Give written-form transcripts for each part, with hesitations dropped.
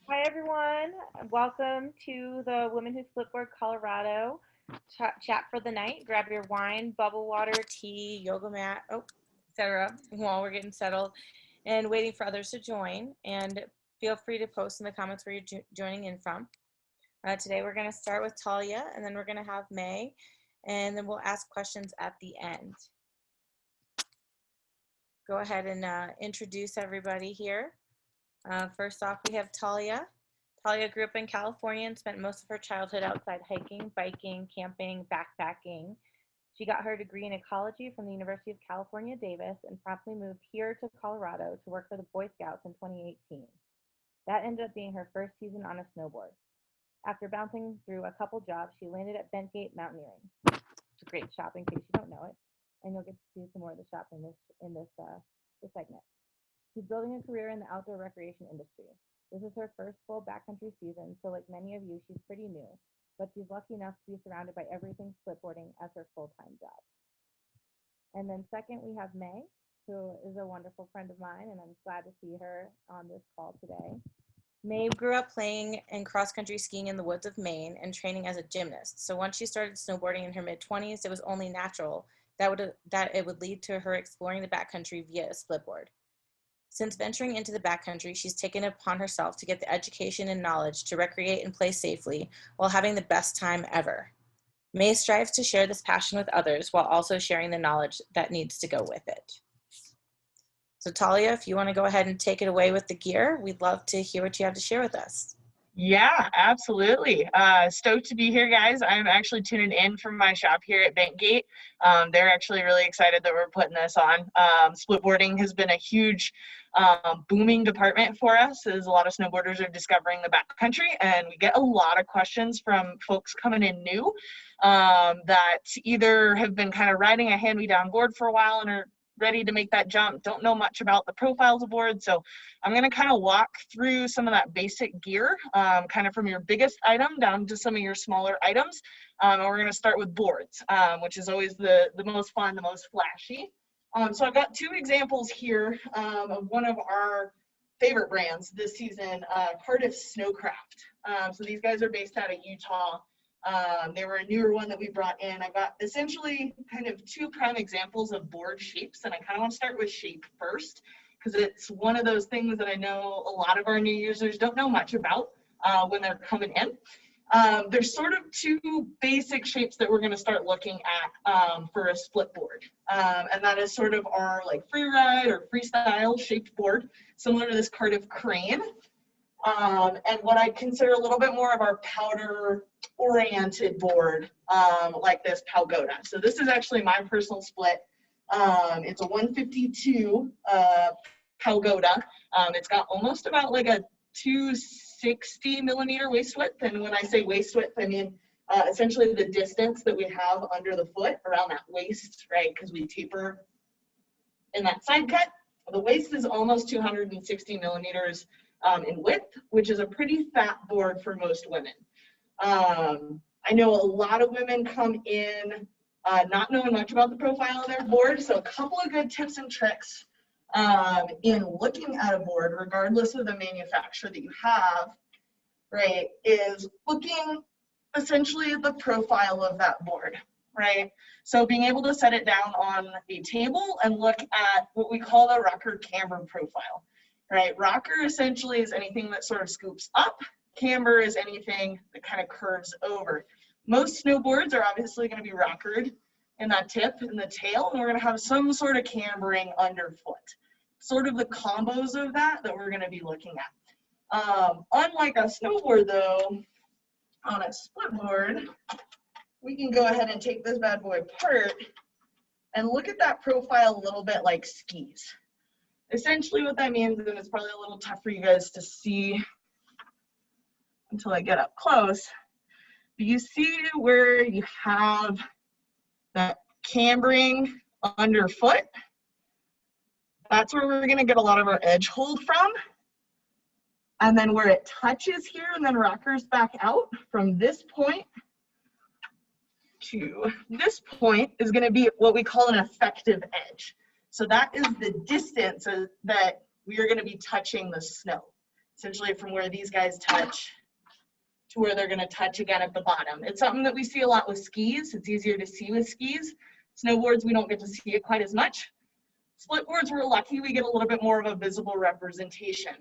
Hi, everyone. Welcome to the Women Who Splitboard Colorado chat for the night. Grab your wine, bubble water, tea, yoga mat, etc. while we're getting settled and waiting for others to join. And feel free to post in the comments where you're joining in from. Today we're going to start with Talia, and then we're going to have May, and then we'll ask questions at the end. Go ahead and introduce everybody here. First off, we have Talia. Talia grew up in California and spent most of her childhood outside hiking, biking, camping, backpacking. She got her degree in ecology from the University of California, Davis, and promptly moved here to Colorado to work for the Boy Scouts in 2018. That ended up being her first season on a snowboard. After bouncing through a couple jobs, she landed at Bentgate Mountaineering. It's a great shop in case you don't know it, and you'll get to see some more of the shop in this segment. She's building a career in the outdoor recreation industry. This is her first full backcountry season, so like many of you, she's pretty new, but she's lucky enough to be surrounded by everything splitboarding as her full-time job. And then second, we have May, who is a wonderful friend of mine, and I'm glad to see her on this call today. May grew up playing and cross-country skiing in the woods of Maine and training as a gymnast. So once she started snowboarding in her mid-20s, it was only natural that it would lead to her exploring the backcountry via a splitboard. Since venturing into the backcountry, she's taken it upon herself to get the education and knowledge to recreate and play safely while having the best time ever. May strives to share this passion with others while also sharing the knowledge that needs to go with it. So Talia, if you want to go ahead and take it away with the gear, we'd love to hear what you have to share with us. Yeah, absolutely. Stoked to be here, guys. I'm actually tuning in from my shop here at Bentgate. They're actually really excited that we're putting this on. Splitboarding has been a huge booming department for us, as a lot of snowboarders are discovering the backcountry, and we get a lot of questions from folks coming in new that either have been kind of riding a hand-me-down board for a while and are ready to make that jump, don't know much about the profiles of boards. So I'm going to kind of walk through some of that basic gear, kind of from your biggest item down to some of your smaller items. And we're going to start with boards, which is always the most fun, the most flashy. So I've got two examples here of one of our favorite brands this season, Cardiff Snowcraft. So these guys are based out of Utah. They were a newer one that we brought in. I've got essentially kind of two prime examples of board shapes, and I kind of want to start with shape first because it's one of those things that I know a lot of our new users don't know much about when they're coming in. There's sort of two basic shapes that we're going to start looking at for a split board, and that is sort of our like free ride or freestyle shaped board, similar to this Cardiff Crane. And what I consider a little bit more of our powder-oriented board, like this Pagoda. So this is actually my personal split. It's a 152 Pagoda. It's got almost about like a 260 millimeter waist width. And when I say waist width, I mean essentially the distance that we have under the foot around that waist, right? Because we taper in that side cut. The waist is almost 260 millimeters in width, which is a pretty fat board for most women. I know a lot of women come in not knowing much about the profile of their board, so a couple of good tips and tricks in looking at a board, regardless of the manufacturer that you have, right, is looking essentially at the profile of that board, right? So being able to set it down on a table and look at what we call the rocker camber profile. Right, rocker essentially is anything that sort of scoops up. Camber is anything that kind of curves over. Most snowboards are obviously going to be rockered in that tip and the tail, and we're going to have some sort of cambering underfoot. Sort of the combos of that we're going to be looking at. Unlike a snowboard, though, on a split board, we can go ahead and take this bad boy apart and look at that profile a little bit like skis. Essentially what that means, and it's probably a little tough for you guys to see until I get up close, but you see where you have that cambering underfoot? That's where we're going to get a lot of our edge hold from. And then where it touches here and then rockers back out from this point to this point is going to be what we call an effective edge. So that is the distance that we are going to be touching the snow. essentially from where these guys touch to where they're gonna touch again at the bottom. It's something that we see a lot with skis. It's easier to see with skis. Snowboards, we don't get to see it quite as much. Splitboards, we're lucky, we get a little bit more of a visible representation.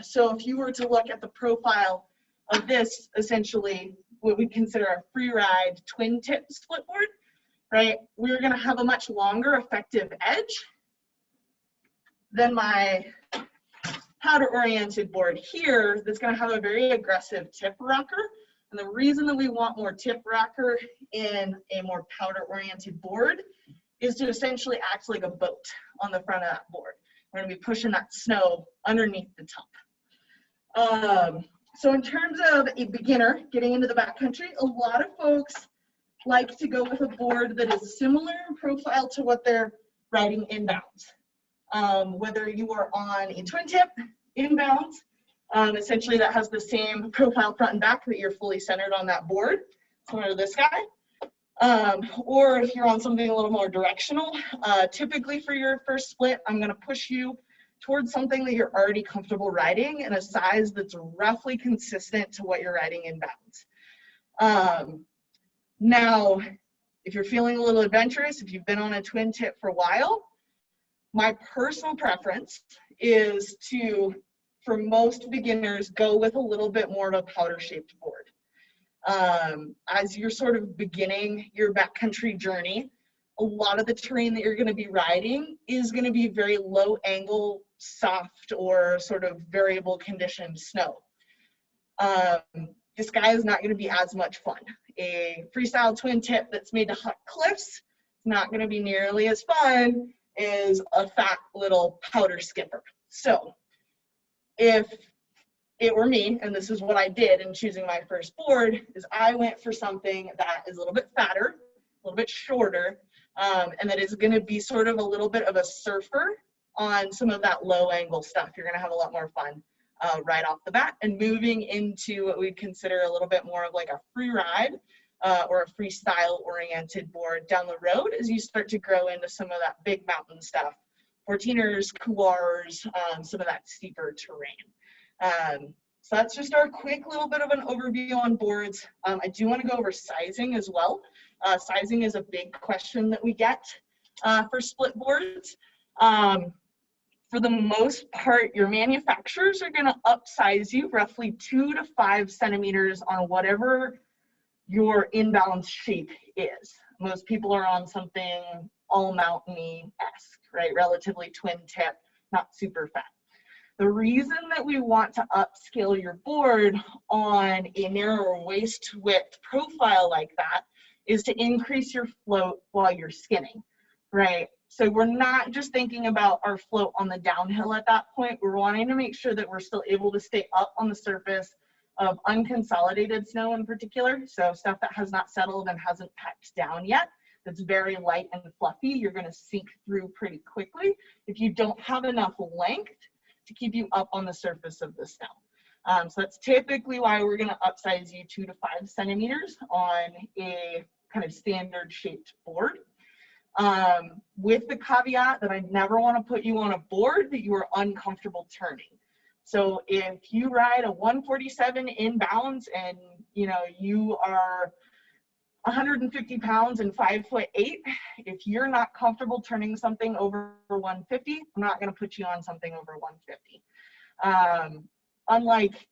So if you were to look at the profile of this, essentially what we consider a free ride twin tip splitboard, right? We're gonna have a much longer effective edge than my powder oriented board here that's gonna have a very aggressive tip rocker. And the reason that we want more tip rocker in a more powder oriented board is to essentially act like a boat on the front of that board. We're gonna be pushing that snow underneath the top. So in terms of a beginner getting into the backcountry, a lot of folks like to go with a board that is similar in profile to what they're riding inbounds. Whether you are on a twin tip inbounds, essentially that has the same profile front and back that you're fully centered on that board, similar to this guy. Or if you're on something a little more directional, typically for your first split, I'm gonna push you towards something that you're already comfortable riding in a size that's roughly consistent to what you're riding inbounds. Now, if you're feeling a little adventurous, if you've been on a twin tip for a while, my personal preference is to, for most beginners, go with a little bit more of a powder shaped board. As you're sort of beginning your backcountry journey, a lot of the terrain that you're going to be riding is going to be very low angle, soft, or sort of variable condition snow. This guy is not going to be as much fun. A freestyle twin tip that's made to hut cliffs is not going to be nearly as fun as a fat little powder skipper. So if it were me, and this is what I did in choosing my first board, is I went for something that is a little bit fatter, a little bit shorter, and that is going to be sort of a little bit of a surfer on some of that low angle stuff. You're going to have a lot more fun right off the bat, and moving into what we'd consider a little bit more of like a free ride or a freestyle oriented board down the road as you start to grow into some of that big mountain stuff, 14ers, couloirs, some of that steeper terrain. So that's just our quick little bit of an overview on boards. I do want to go over sizing as well. Sizing is a big question that we get for split boards. For the most part, your manufacturers are going to upsize you roughly 2 to 5 centimeters on whatever your inbound shape is. Most people are on something all mountainy-esque, right? Relatively twin tip, not super fat. The reason that we want to upscale your board on a narrower waist width profile like that is to increase your float while you're skinning, right? So we're not just thinking about our float on the downhill at that point. We're wanting to make sure that we're still able to stay up on the surface of unconsolidated snow in particular. So stuff that has not settled and hasn't packed down yet, that's very light and fluffy, you're going to sink through pretty quickly if you don't have enough length to keep you up on the surface of the snow. So that's typically why we're going to upsize you 2 to 5 centimeters on a kind of standard shaped board. With the caveat that I never want to put you on a board that you are uncomfortable turning. So if you ride a 147 inbounds and you are 150 pounds and 5'8", if you're not comfortable turning something over 150, I'm not going to put you on something over 150. Unlike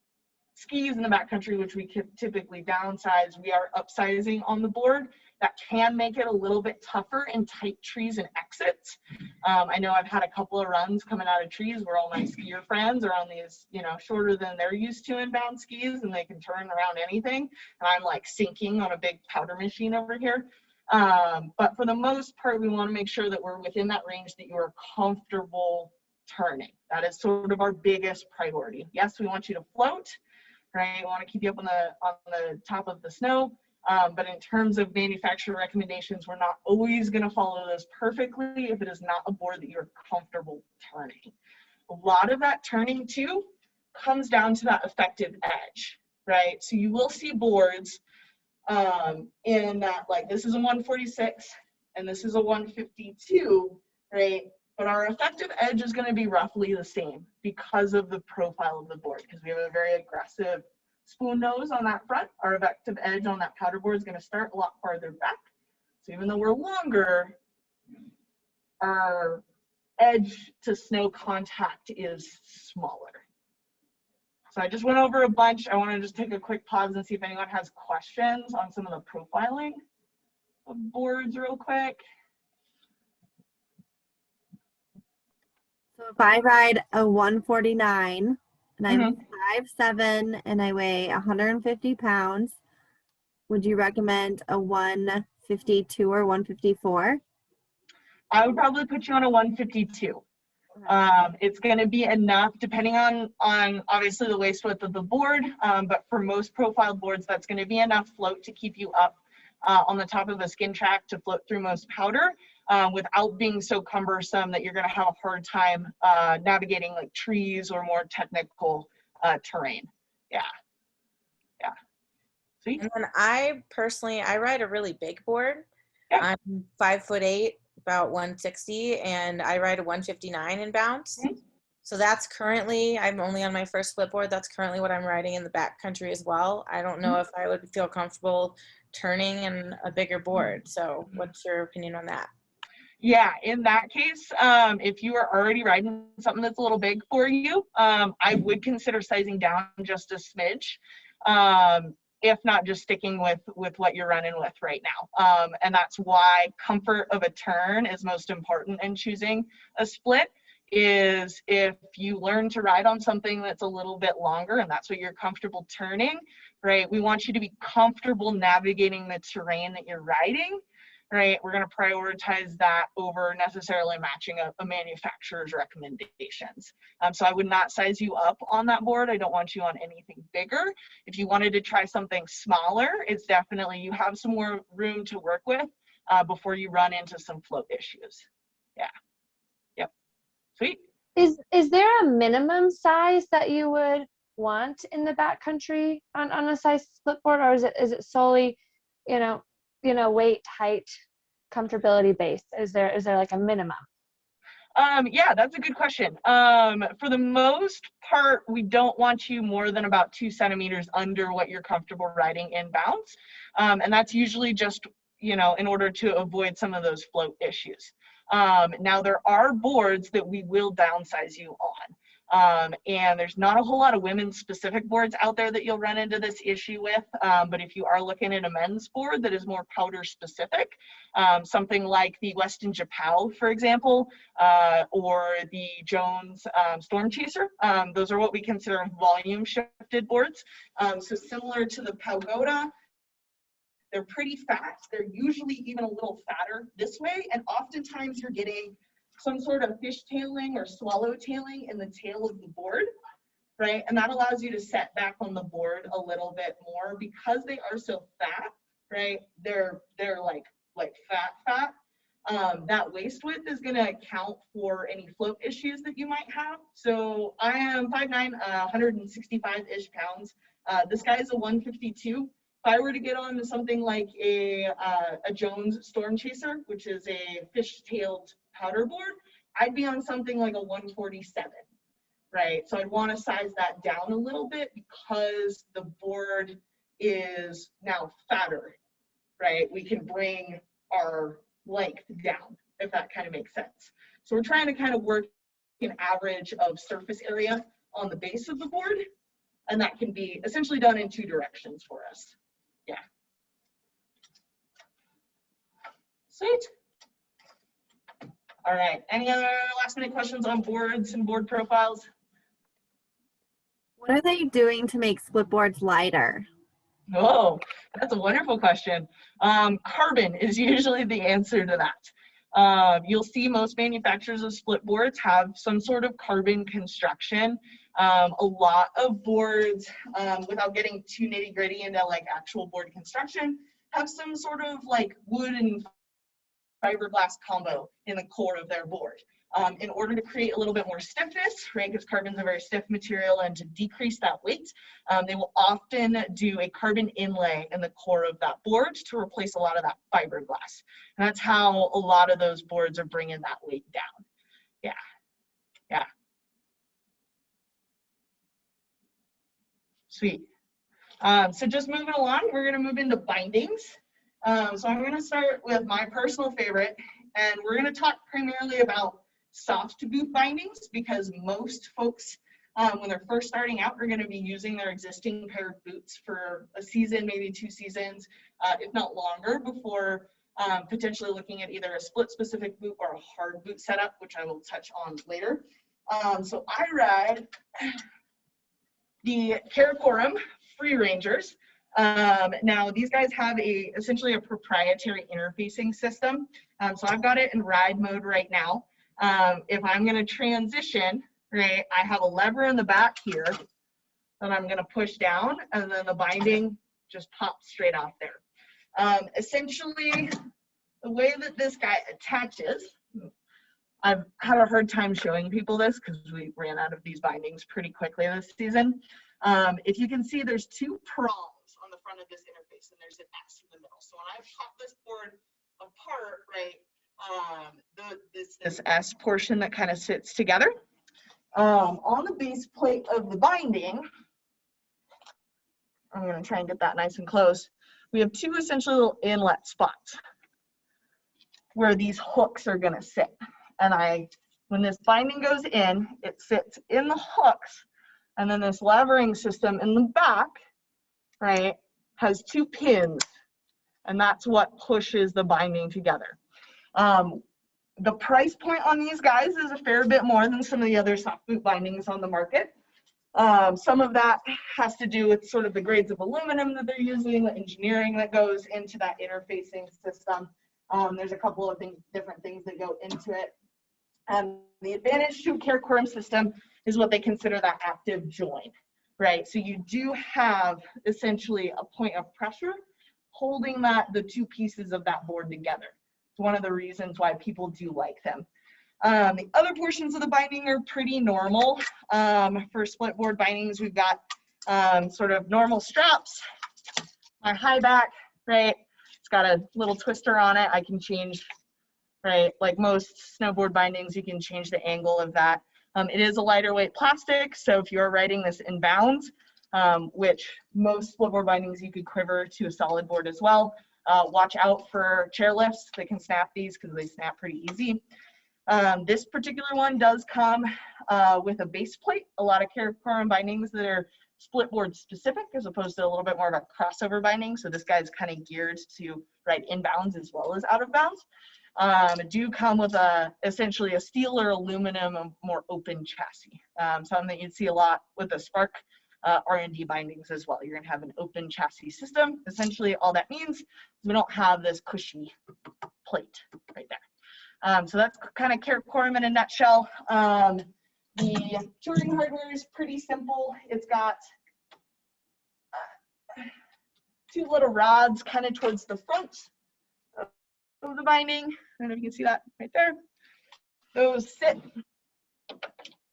skis in the backcountry, which we could typically downsize, we are upsizing on the board. That can make it a little bit tougher in tight trees and exits. I know I've had a couple of runs coming out of trees where all my skier friends are on these, shorter than they're used to inbound skis, and they can turn around anything. And I'm like sinking on a big powder machine over here. But for the most part, we want to make sure that we're within that range that you are comfortable turning. That is sort of our biggest priority. Yes, we want you to float, right? We want to keep you up on the top of the snow. But in terms of manufacturer recommendations, we're not always going to follow those perfectly if it is not a board that you're comfortable turning. A lot of that turning too comes down to that effective edge, right? So you will see boards in that, like this is a 146 and this is a 152, right? but our effective edge is going to be roughly the same because of the profile of the board, because we have a very aggressive spoon nose on that front. Our effective edge on that powder board is going to start a lot farther back. So even though we're longer, our edge to snow contact is smaller. So I just went over a bunch. I want to just take a quick pause and see if anyone has questions on some of the profiling of boards real quick. So if I ride a 149 and I'm Mhm. 5'7" and I weigh 150 pounds, would you recommend a 152 or 154? I would probably put you on a 152. It's going to be enough depending on obviously the waist width of the board, but for most profiled boards, that's going to be enough float to keep you up on the top of a skin track to float through most powder without being so cumbersome that you're going to have a hard time navigating like trees or more technical terrain. Yeah. Sweet. And then I personally, I ride a really big board. Yeah. I'm 5'8", about 160, and I ride a 159 in bounce. Mhm. So that's currently, I'm only on my first split board. That's currently what I'm riding in the backcountry as well. I don't know if I would feel comfortable turning in a bigger board. So what's your opinion on that? Yeah, in that case, if you are already riding something that's a little big for you, I would consider sizing down just a smidge, if not just sticking with what you're running with right now. And that's why comfort of a turn is most important in choosing a split. Is if you learn to ride on something that's a little bit longer and that's what you're comfortable turning, right? We want you to be comfortable navigating the terrain that you're riding. Right, we're going to prioritize that over necessarily matching a manufacturer's recommendations. So I would not size you up on that board. I don't want you on anything bigger. If you wanted to try something smaller, it's definitely, you have some more room to work with before you run into some float issues. Yeah. Yep. Sweet. Is there a minimum size that you would want in the backcountry on a size split board, or is it solely, weight, height, comfortability based? Is there like a minimum? Yeah, that's a good question. For the most part, we don't want you more than about 2 centimeters under what you're comfortable riding in bounce. And that's usually just, in order to avoid some of those float issues. Now there are boards that we will downsize you on. And there's not a whole lot of women's specific boards out there that you'll run into this issue with. But if you are looking at a men's board that is more powder specific, something like the Weston Japal, for example, or the Jones Storm Chaser, those are what we consider volume shifted boards. So similar to the Pagoda, they're pretty fat. They're usually even a little fatter this way. And oftentimes you're getting some sort of fishtailing or swallowtailing in the tail of the board, right? And that allows you to set back on the board a little bit more because they are so fat, right? They're like fat. That waist width is going to account for any float issues that you might have. So I am 5'9", 165-ish pounds. This guy is a 152. If I were to get on to something like a Jones Storm Chaser, which is a fish-tailed powder board, I'd be on something like a 147, right? So I'd want to size that down a little bit because the board is now fatter, right? We can bring our length down, if that kind of makes sense. So we're trying to kind of work an average of surface area on the base of the board, and that can be essentially done in 2 directions for us. Yeah. Sweet. All right. Any other last minute questions on boards and board profiles? What are they doing to make split boards lighter? Oh, that's a wonderful question. Carbon is usually the answer to that. You'll see most manufacturers of split boards have some sort of carbon construction. A lot of boards, without getting too nitty gritty into like actual board construction, have some sort of like wood and fiberglass combo in the core of their board. In order to create a little bit more stiffness, right, because carbon's a very stiff material, and to decrease that weight, they will often do a carbon inlay in the core of that board to replace a lot of that fiberglass. And that's how a lot of those boards are bringing that weight down. Yeah. Yeah. Sweet. So just moving along, we're going to move into bindings. So I'm going to start with my personal favorite, and we're going to talk primarily about soft boot bindings, because most folks, when they're first starting out, are going to be using their existing pair of boots for a season, maybe 2 seasons, if not longer, before potentially looking at either a split specific boot or a hard boot setup, which I will touch on later. So I ride the Karakoram Free Rangers. Now these guys have essentially a proprietary interfacing system. So I've got it in ride mode right now. If I'm going to transition, right, I have a lever in the back here that I'm going to push down, and then the binding just pops straight off there. Essentially, the way that this guy attaches, I've had a hard time showing people this because we ran out of these bindings pretty quickly this season. If you can see, there's 2 prongs on the front of this interface, and there's an S in the middle. So when I pop this board apart, right, this S portion that kind of sits together. On the base plate of the binding, I'm going to try and get that nice and close. We have 2 essentially little inlet spots where these hooks are going to sit. And when this binding goes in, it sits in the hooks, and then this levering system in the back, right, has 2 pins, and that's what pushes the binding together. The price point on these guys is a fair bit more than some of the other soft boot bindings on the market. Some of that has to do with sort of the grades of aluminum that they're using, the engineering that goes into that interfacing system. There's a couple of different things that go into it. The advantage to a Karakoram system is what they consider that active join, right? So you do have essentially a point of pressure holding the 2 pieces of that board together. It's one of the reasons why people do like them. The other portions of the binding are pretty normal. For split board bindings, we've got sort of normal straps, my high back, right? It's got a little twister on it. I can change, right? Like most snowboard bindings, you can change the angle of that. It is a lighter weight plastic, so if you're riding this in bounds, which most split board bindings you could quiver to a solid board as well. Watch out for chair lifts. They can snap these because they snap pretty easy. This particular one does come with a base plate. A lot of Karakoram bindings that are split board specific, as opposed to a little bit more of a crossover binding. So this guy's kind of geared to ride inbounds as well as out of bounds. Do come with essentially a steel or aluminum, more open chassis. Something that you'd see a lot with the Spark R&D bindings as well. You're going to have an open chassis system. Essentially, all that means is we don't have this cushy plate right there. So that's kind of Karakoram in a nutshell. The touring hardware is pretty simple. It's got 2 little rods kind of towards the front of the binding. I don't know if you can see that right there. Those sit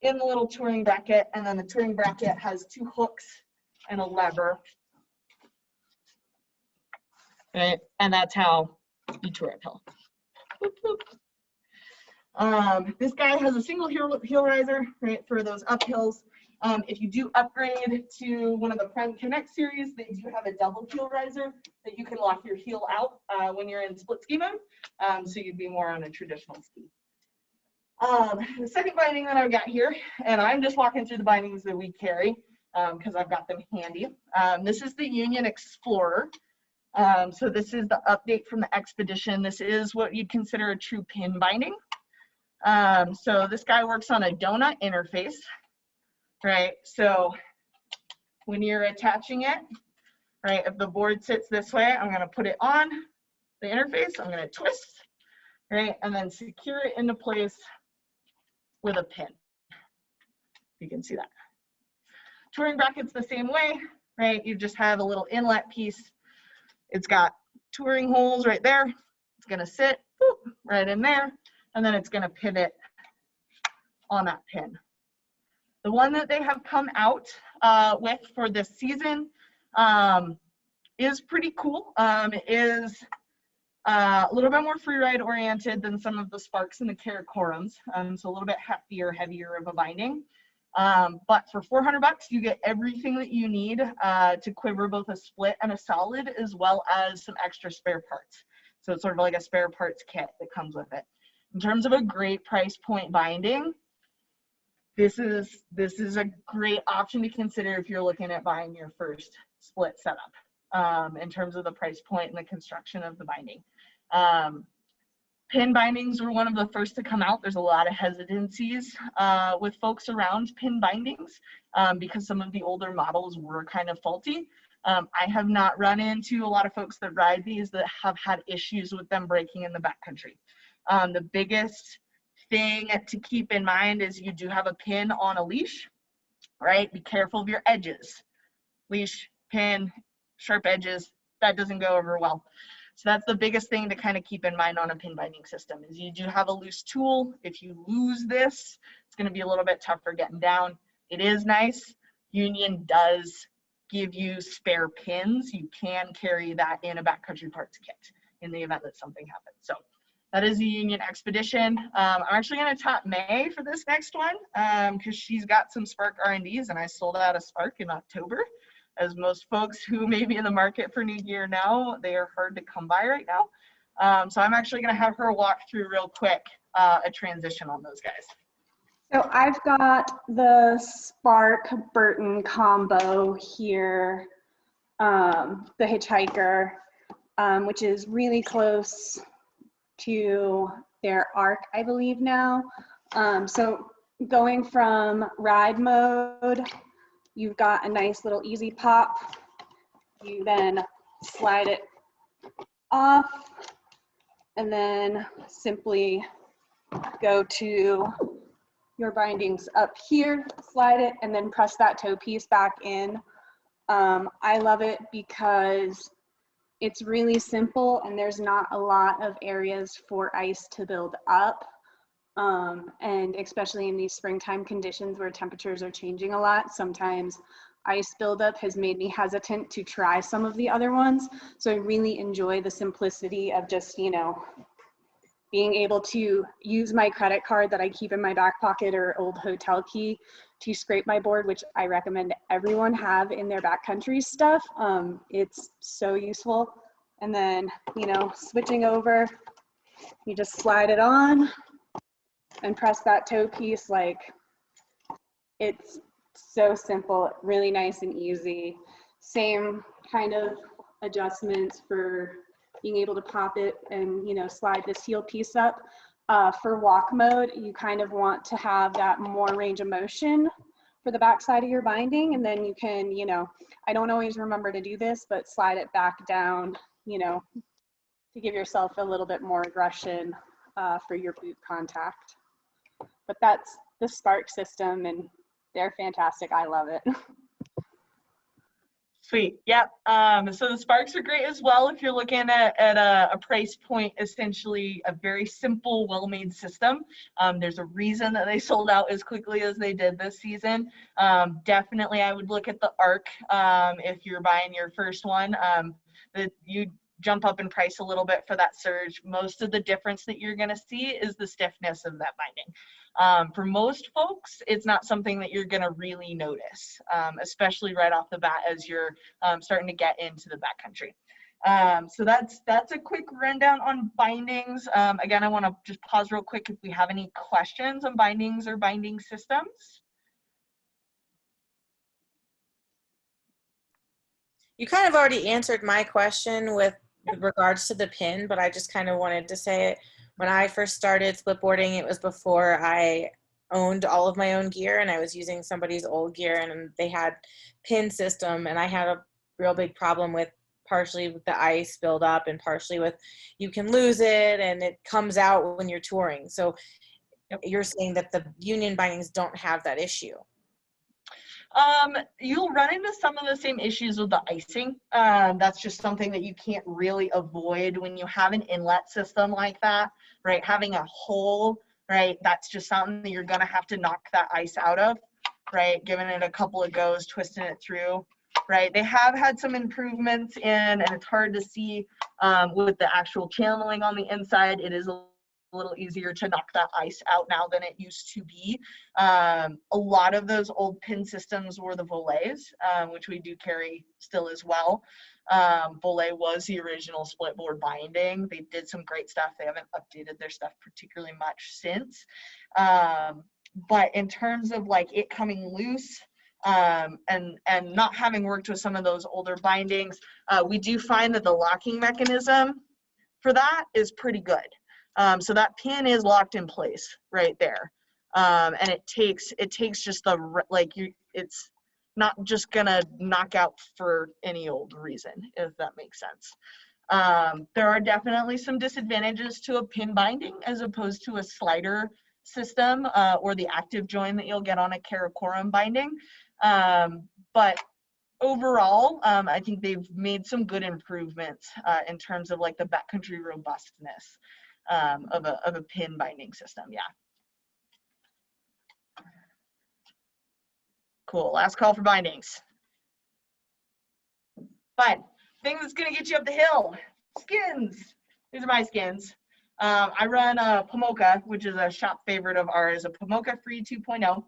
in the little touring bracket, and then the touring bracket has 2 hooks and a lever. Right? And that's how you tour uphill. Boop, boop. This guy has a single heel riser, right, for those uphills. If you do upgrade to one of the Prime Connect series, they do have a double heel riser that you can lock your heel out when you're in split ski mode. So you'd be more on a traditional ski. The second binding that I've got here, and I'm just walking through the bindings that we carry because I've got them handy. This is the Union Explorer. So this is the update from the Expedition. This is what you'd consider a true pin binding. So this guy works on a donut interface, right? So when you're attaching it, right, if the board sits this way, I'm going to put it on the interface. I'm going to twist, right, and then secure it into place with a pin. You can see that. Touring bracket's the same way, right? You just have a little inlet piece. It's got touring holes right there. It's going to sit boop, right in there, and then it's going to pivot on that pin. The one that they have come out with for this season is pretty cool. It is A little bit more freeride oriented than some of the Sparks and the Karakorums, so a little bit heavier of a binding. But for $400, you get everything that you need to quiver both a split and a solid, as well as some extra spare parts. So it's sort of like a spare parts kit that comes with it. In terms of a great price point binding, this is a great option to consider if you're looking at buying your first split setup, in terms of the price point and the construction of the binding. Pin bindings were one of the first to come out. There's a lot of hesitancies with folks around pin bindings because some of the older models were kind of faulty. I have not run into a lot of folks that ride these that have had issues with them breaking in the backcountry. The biggest thing to keep in mind is you do have a pin on a leash, right? Be careful of your edges. Leash, pin, sharp edges, that doesn't go over well. So that's the biggest thing to kind of keep in mind on a pin binding system is you do have a loose tool. If you lose this, it's going to be a little bit tougher getting down. It is nice. Union does give you spare pins. You can carry that in a backcountry parts kit in the event that something happens. So that is the Union Expedition. I'm actually going to top May for this next one because she's got some Spark R&Ds, and I sold out a Spark in October. As most folks who may be in the market for new gear now, they are hard to come by right now. So I'm actually going to have her walk through real quick a transition on those guys. So I've got the Spark Burton combo here, the Hitchhiker, which is really close to their arc, I believe now. So going from ride mode, you've got a nice little easy pop. You then slide it off and then simply go to your bindings up here, slide it, and then press that toe piece back in. I love it because it's really simple and there's not a lot of areas for ice to build up. And especially in these springtime conditions where temperatures are changing a lot, sometimes ice buildup has made me hesitant to try some of the other ones. So I really enjoy the simplicity of just, you know, being able to use my credit card that I keep in my back pocket or old hotel key to scrape my board, which I recommend everyone have in their backcountry stuff. It's so useful. And then, you know, switching over, you just slide it on and press that toe piece. Like, it's so simple, really nice and easy. Same kind of adjustments for being able to pop it and, you know, slide this heel piece up. For walk mode, you kind of want to have that more range of motion for the back side of your binding, and then you can, you know, I don't always remember to do this, but slide it back down, you know, to give yourself a little bit more aggression for your boot contact. But that's the Spark system, and they're fantastic. I love it. Sweet. Yep. So the Sparks are great as well if you're looking at a price point, essentially a very simple, well-made system. There's a reason that they sold out as quickly as they did this season. Definitely, I would look at the Arc if you're buying your first one. That you jump up in price a little bit for that surge. Most of the difference that you're going to see is the stiffness of that binding. For most folks, it's not something that you're going to really notice, especially right off the bat as you're starting to get into the backcountry. So that's a quick rundown on bindings. Again, I want to just pause real quick if we have any questions on bindings or binding systems. You kind of already answered my question with regards to the pin, but I just kind of wanted to say it. When I first started splitboarding, it was before I owned all of my own gear, and I was using somebody's old gear, and they had pin system, and I had a real big problem with partially with the ice build up and partially with you can lose it and it comes out when you're touring. So you're saying that the Union bindings don't have that issue? You'll run into some of the same issues with the icing. That's just something that you can't really avoid when you have an inlet system like that, right? Having a hole, right? That's just something that you're going to have to knock that ice out of, right? Giving it a couple of goes, twisting it through. right? They have had some improvements in, and it's hard to see with the actual channeling on the inside. It is a little easier to knock that ice out now than it used to be. A lot of those old pin systems were the volets, which we do carry still as well. Volet was the original Splitboard binding. They did some great stuff. They haven't updated their stuff particularly much since. But in terms of like it coming loose, and not having worked with some of those older bindings, we do find that the locking mechanism for that is pretty good. So that pin is locked in place right there. And it takes just the, like, it's not just gonna knock out for any old reason, if that makes sense. There are definitely some disadvantages to a pin binding as opposed to a slider system, or the active join that you'll get on a Karakoram binding. But overall, I think they've made some good improvements in terms of like the backcountry robustness of a pin binding system. Yeah. Cool. Last call for bindings. Fine. Thing that's gonna get you up the hill. Skins. These are my skins. I run a Pomoka, which is a shop favorite of ours, a Pomoka Free 2.0.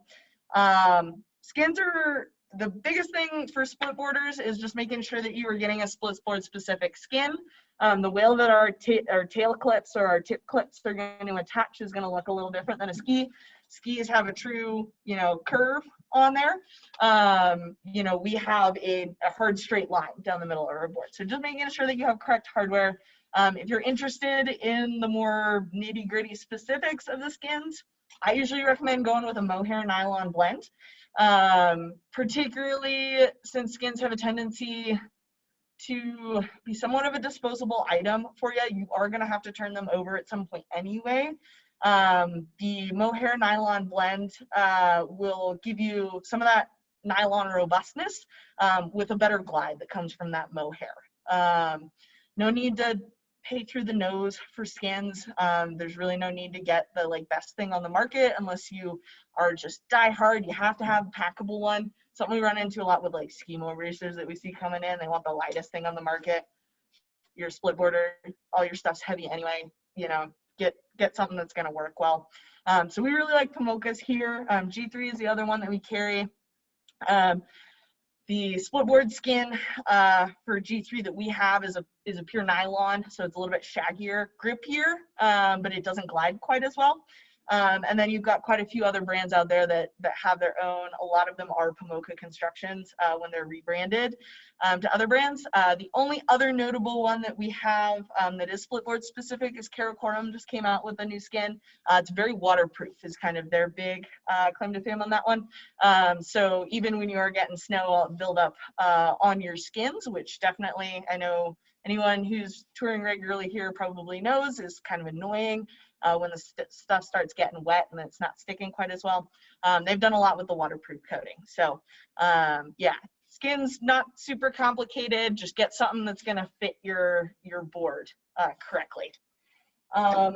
Skins are the biggest thing for splitboarders, is just making sure that you are getting a Splitboard specific skin. The way that our tail clips or our tip clips are going to attach is going to look a little different than a ski. Skis have a true, curve on there. We have a hard straight line down the middle of our board. So just making sure that you have correct hardware. If you're interested in the more nitty gritty specifics of the skins, I usually recommend going with a mohair nylon blend, particularly since skins have a tendency to be somewhat of a disposable item for you. You are going to have to turn them over at some point anyway. The mohair nylon blend will give you some of that nylon robustness with a better glide that comes from that mohair. No need to pay through the nose for skins. There's really no need to get the best thing on the market unless you are just die hard. You have to have a packable one. Something we run into a lot with skimo racers that we see coming in. They want the lightest thing on the market. You're a splitboarder, all your stuff's heavy anyway. Get something that's going to work well. So we really like Pomokas here. G3 is the other one that we carry. The Splitboard skin for G3 that we have is a pure nylon, so it's a little bit shaggier, grippier, but it doesn't glide quite as well. And then you've got quite a few other brands out there that have their own. A lot of them are Pomoka constructions when they're rebranded to other brands. The only other notable one that we have that is Splitboard specific is Karakoram. Just came out with a new skin. It's very waterproof is kind of their big claim to fame on that one. So even when you are getting snow build up on your skins, which definitely I know anyone who's touring regularly here probably knows is kind of annoying. When the stuff starts getting wet and it's not sticking quite as well. They've done a lot with the waterproof coating. So yeah, skin's not super complicated. Just get something that's gonna fit your board correctly.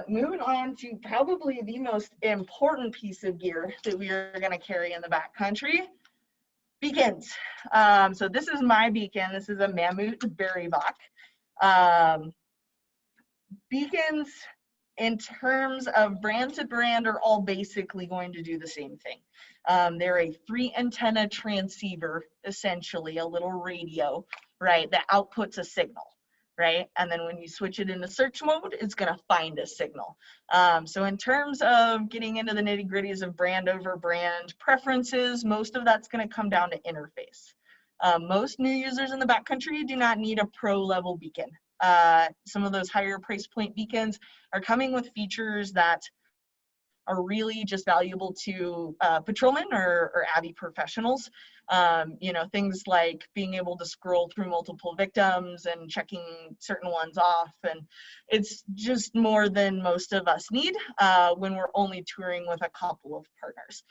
Moving on to probably the most important piece of gear that we are gonna carry in the backcountry, beacons. So this is my beacon. This is a Mammut Berry Bock. Beacons, in terms of brand to brand, are all basically going to do the same thing. They're a 3-antenna transceiver, essentially, a little radio, right, that outputs a signal, right? And then when you switch it into search mode, it's gonna find a signal. So in terms of getting into the nitty gritties of brand over brand preferences, most of that's gonna come down to interface. Most new users in the backcountry do not need a pro level beacon. Some of those higher price point beacons are coming with features that are really just valuable to patrolmen or AVI professionals. Things like being able to scroll through multiple victims and checking certain ones off. And it's just more than most of us need when we're only touring with a couple of partners.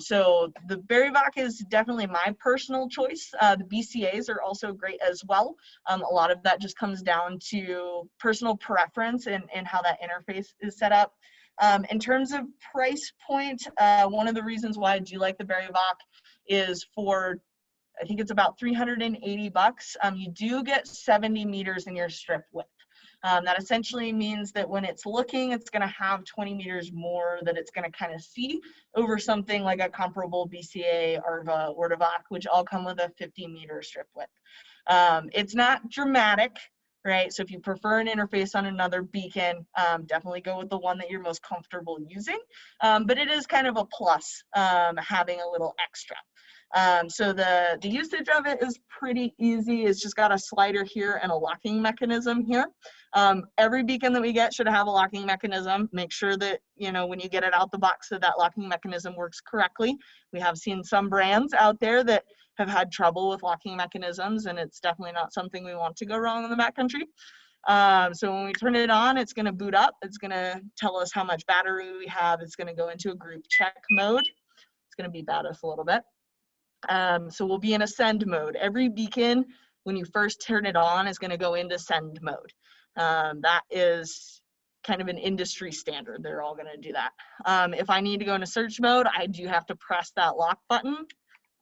So the Berry Bock is definitely my personal choice. The BCAs are also great as well. A lot of that just comes down to personal preference and how that interface is set up. In terms of price point, one of the reasons why I do like the Berry Bock is for I think it's about $380. You do get 70 meters in your strip width. That essentially means that when it's looking, it's going to have 20 meters more that it's going to kind of see over something like a comparable BCA, ARVA, or DeVac, which all come with a 50-meter strip width. It's not dramatic, right? So if you prefer an interface on another beacon, definitely go with the one that you're most comfortable using. But it is kind of a plus having a little extra. So the usage of it is pretty easy. It's just got a slider here and a locking mechanism here. Every beacon that we get should have a locking mechanism. Make sure that, you know, when you get it out the box, that locking mechanism works correctly. We have seen some brands out there that have had trouble with locking mechanisms, and it's definitely not something we want to go wrong in the backcountry. So when we turn it on, it's going to boot up. It's going to tell us how much battery we have. It's going to go into a group check mode. It's going to beep at us a little bit. So we'll be in a send mode. Every beacon, when you first turn it on, is going to go into send mode. That is kind of an industry standard. They're all going to do that. If I need to go into search mode, I do have to press that lock button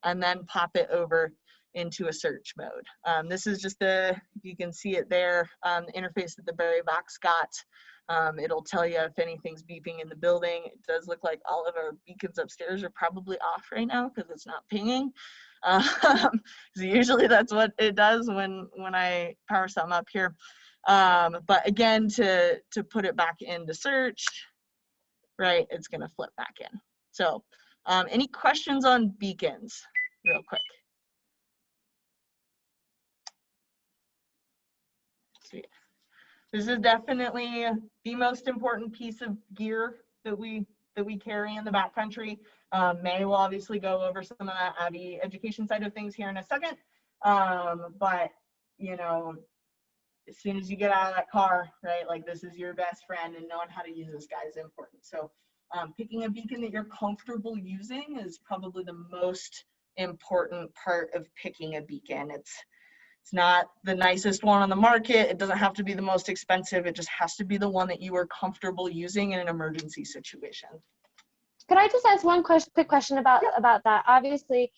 and then pop it over into a search mode. This is just you can see it there, the interface that the Berry box got. It'll tell you if anything's beeping in the building. It does look like all of our beacons upstairs are probably off right now because it's not pinging. So usually that's what it does when I power something up here. But again, to put it back into search, right, it's gonna flip back in. So any questions on beacons real quick? Sweet. This is definitely the most important piece of gear that we carry in the backcountry. May will obviously go over some of that Abby education side of things here in a second. But you know, as soon as you get out of that car, right, like this is your best friend, and knowing how to use this guy is important. So picking a beacon that you're comfortable using is probably the most important part of picking a beacon. It's not the nicest one on the market. It doesn't have to be the most expensive. It just has to be the one that you are comfortable using in an emergency situation. Could I just ask one quick question about that? Obviously,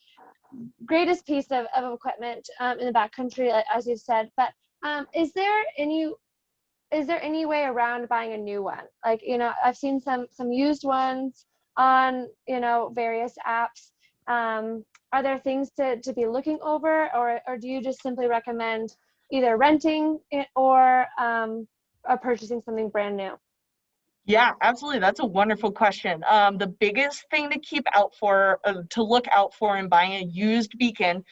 greatest piece of equipment in the backcountry, as you said, but is there any way around buying a new one? Like, you know, I've seen some used ones on, you know, various apps. Are there things to be looking over, or do you just simply recommend either renting it or purchasing something brand new? Yeah, absolutely. That's a wonderful question. The biggest thing to look out for in buying a used beacon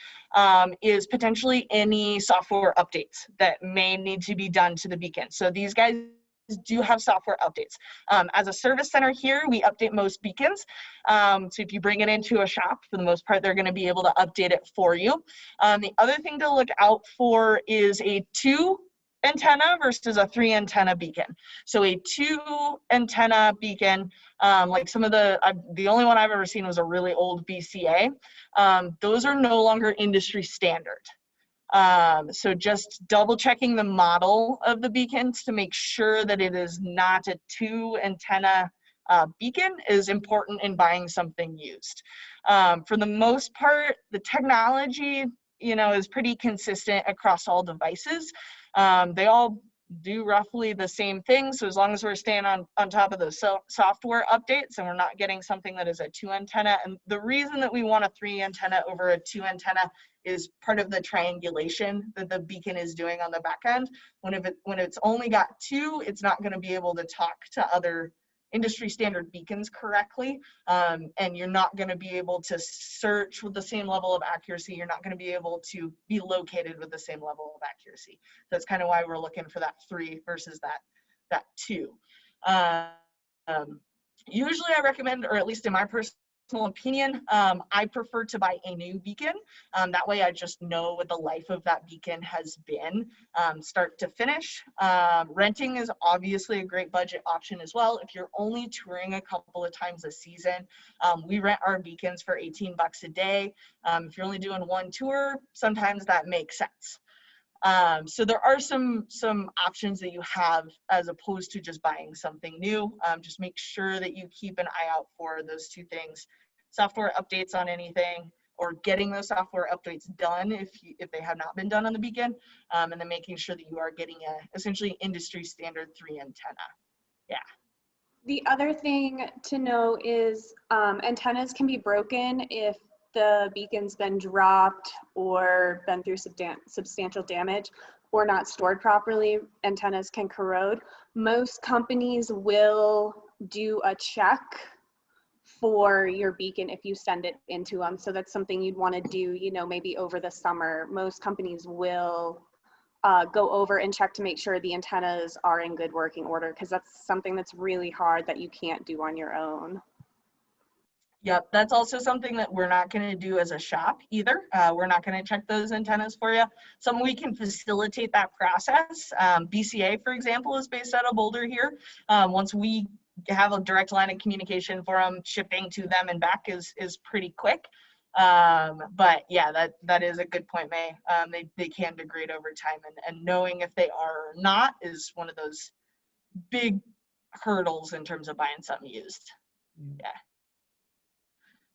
is potentially any software updates that may need to be done to the beacon. So these guys do have software updates. As a service center here, we update most beacons. So if you bring it into a shop, for the most part, they're going to be able to update it for you. The other thing to look out for is a 2 antenna versus a 3 antenna beacon. So a 2 antenna beacon, like some of the only one I've ever seen was a really old BCA. Those are no longer industry standard. So just double checking the model of the beacons to make sure that it is not a 2 antenna beacon is important in buying something used. For the most part, the technology, you know, is pretty consistent across all devices. They all do roughly the same thing. So as long as we're staying on top of those software updates and we're not getting something that is a 2 antenna. And the reason that we want a 3 antenna over a 2 antenna is part of the triangulation that the beacon is doing on the back end. When it's only got 2, it's not going to be able to talk to other industry standard beacons correctly, and you're not going to be able to search with the same level of accuracy. You're not going to be able to be located with the same level of accuracy. That's kind of why we're looking for that 3 versus that 2. Usually I recommend, or at least in my personal opinion, I prefer to buy a new beacon. That way I just know what the life of that beacon has been, start to finish. Renting is obviously a great budget option as well. If you're only touring a couple of times a season, we rent our beacons for 18 bucks a day. If you're only doing one tour, sometimes that makes sense. So there are some options that you have as opposed to just buying something new. Just make sure that you keep an eye out for those 2 things: software updates on anything, or getting those software updates done if they have not been done on the beacon, and then making sure that you are getting essentially industry standard 3 antenna. Yeah. The other thing to know is antennas can be broken if the beacon's been dropped or been through substantial damage or not stored properly. Antennas can corrode. Most companies will do a check for your beacon if you send it into them. So that's something you'd want to do, you know, maybe over the summer. Most companies will go over and check to make sure the antennas are in good working order, because that's something that's really hard that you can't do on your own. Yep, that's also something that we're not going to do as a shop either. We're not going to check those antennas for you. We can facilitate that process. BCA, for example, is based out of Boulder here. Once we have a direct line of communication for them, shipping to them and back is pretty quick. But yeah, that is a good point, May. They can degrade over time, and knowing if they are or not is one of those big hurdles in terms of buying something used. Yeah.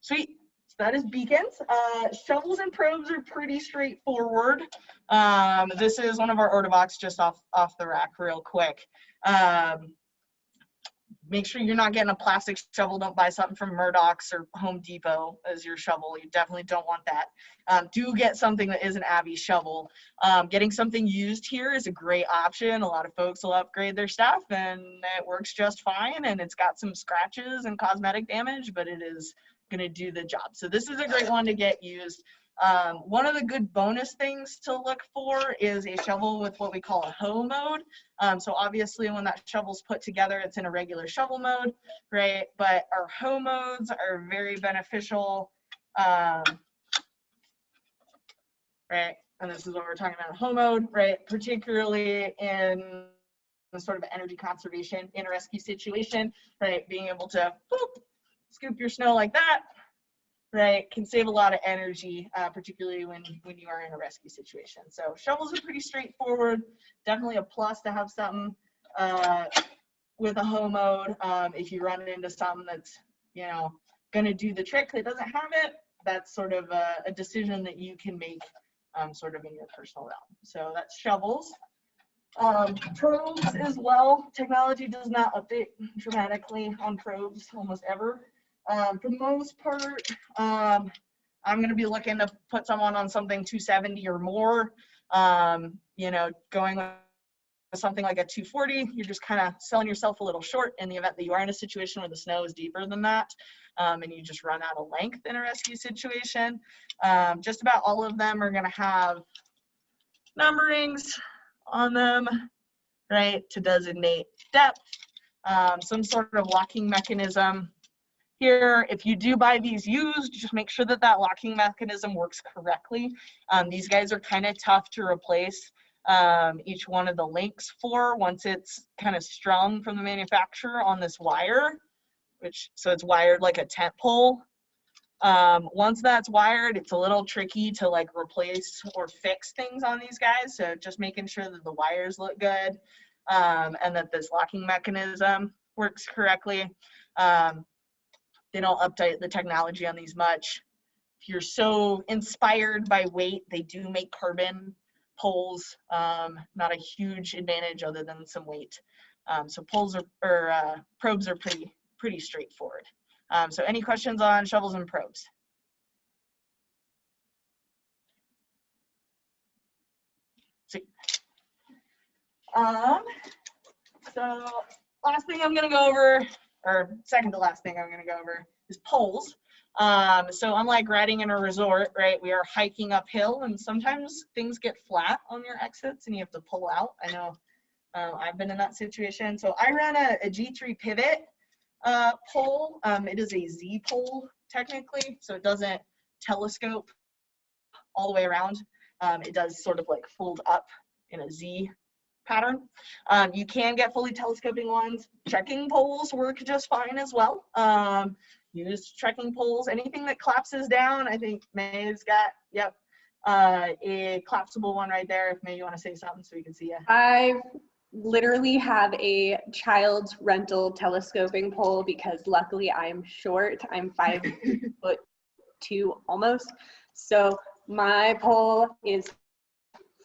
Sweet. So that is beacons. Shovels and probes are pretty straightforward. This is one of our order box just off the rack real quick. Make sure you're not getting a plastic shovel. Don't buy something from Murdoch's or Home Depot as your shovel. You definitely don't want that. Do get something that is an Abby shovel. Getting something used here is a great option. A lot of folks will upgrade their stuff and it works just fine, and it's got some scratches and cosmetic damage, but it is going to do the job. So this is a great one to get used. One of the good bonus things to look for is a shovel with what we call a hoe mode. So obviously when that shovel's put together, it's in a regular shovel mode, right? But our hoe modes are very beneficial, right? And this is what we're talking about, hoe mode, right? Particularly in sort of energy conservation in a rescue situation, right? Being able to boop, scoop your snow like that, right, can save a lot of energy, particularly when you are in a rescue situation. So shovels are pretty straightforward. Definitely a plus to have something with a hoe mode. If you run into something that's, you know, going to do the trick that doesn't have it, that's sort of a decision that you can make sort of in your personal realm. So that's shovels. Probes as well. Technology does not update dramatically on probes almost ever. For the most part, I'm going to be looking to put someone on something 270 or more. You know, going with something like a 240, you're just kind of selling yourself a little short in the event that you are in a situation where the snow is deeper than that, and you just run out of length in a rescue situation. Just about all of them are going to have numberings on them, right, to designate depth, some sort of locking mechanism. Here, if you do buy these used, just make sure that that locking mechanism works correctly. These guys are kind of tough to replace each one of the links for once it's kind of strung from the manufacturer on this wire, so it's wired like a tent pole. Once that's wired, it's a little tricky to like replace or fix things on these guys. So just making sure that the wires look good and that this locking mechanism works correctly. They don't update the technology on these much. If you're so inspired by weight, they do make carbon poles. Not a huge advantage other than some weight. So poles or probes are pretty straightforward. So any questions on shovels and probes? So last thing I'm going to go over, or second to last thing I'm going to go over, is poles. So unlike riding in a resort, right, we are hiking uphill, and sometimes things get flat on your exits and you have to pull out. I know I've been in that situation. So I ran a G3 pivot pole. It is a Z pole technically, so it doesn't telescope all the way around. It does sort of like fold up in a Z pattern. You can get fully telescoping ones. Trekking poles work just fine as well. Use trekking poles. Anything that collapses down, I think May's got, yep, a collapsible one right there. If May, you want to say something so we can see you. I literally have a child's rental telescoping pole because luckily I'm short. I'm 5'2", 2 almost. So my pole is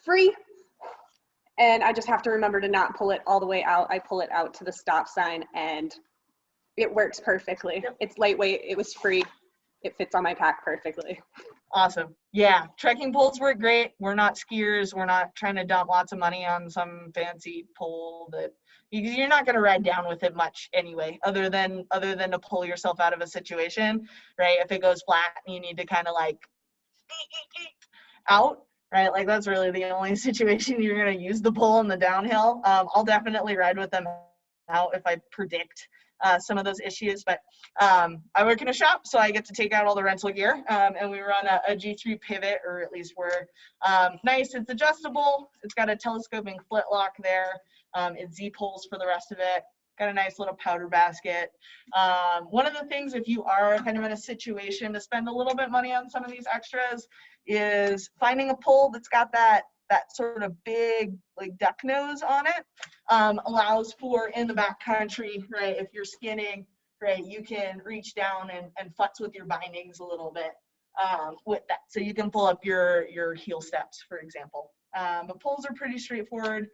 free, and I just have to remember to not pull it all the way out. I pull it out to the stop sign, and it works perfectly. Yep. It's lightweight, it was free, it fits on my pack perfectly. Awesome. Yeah, trekking poles work great. We're not skiers. We're not trying to dump lots of money on some fancy pole that you're not going to ride down with it much anyway, other than to pull yourself out of a situation, right? If it goes flat and you need to kind of like out, right? Like that's really the only situation you're going to use the pole in the downhill. I'll definitely ride with them out if I predict some of those issues, but I work in a shop, so I get to take out all the rental gear, and we run a G3 pivot, or at least we're nice. It's adjustable. It's got a telescoping flintlock there. It's Z-poles for the rest of it. Got a nice little powder basket. One of the things, if you are kind of in a situation to spend a little bit money on some of these extras, is finding a pole that's got that sort of big like duck nose on it. Allows for in the backcountry, right? If you're skinning, right, you can reach down and futz with your bindings a little bit with that. So you can pull up your heel steps, for example. But poles are pretty straightforward.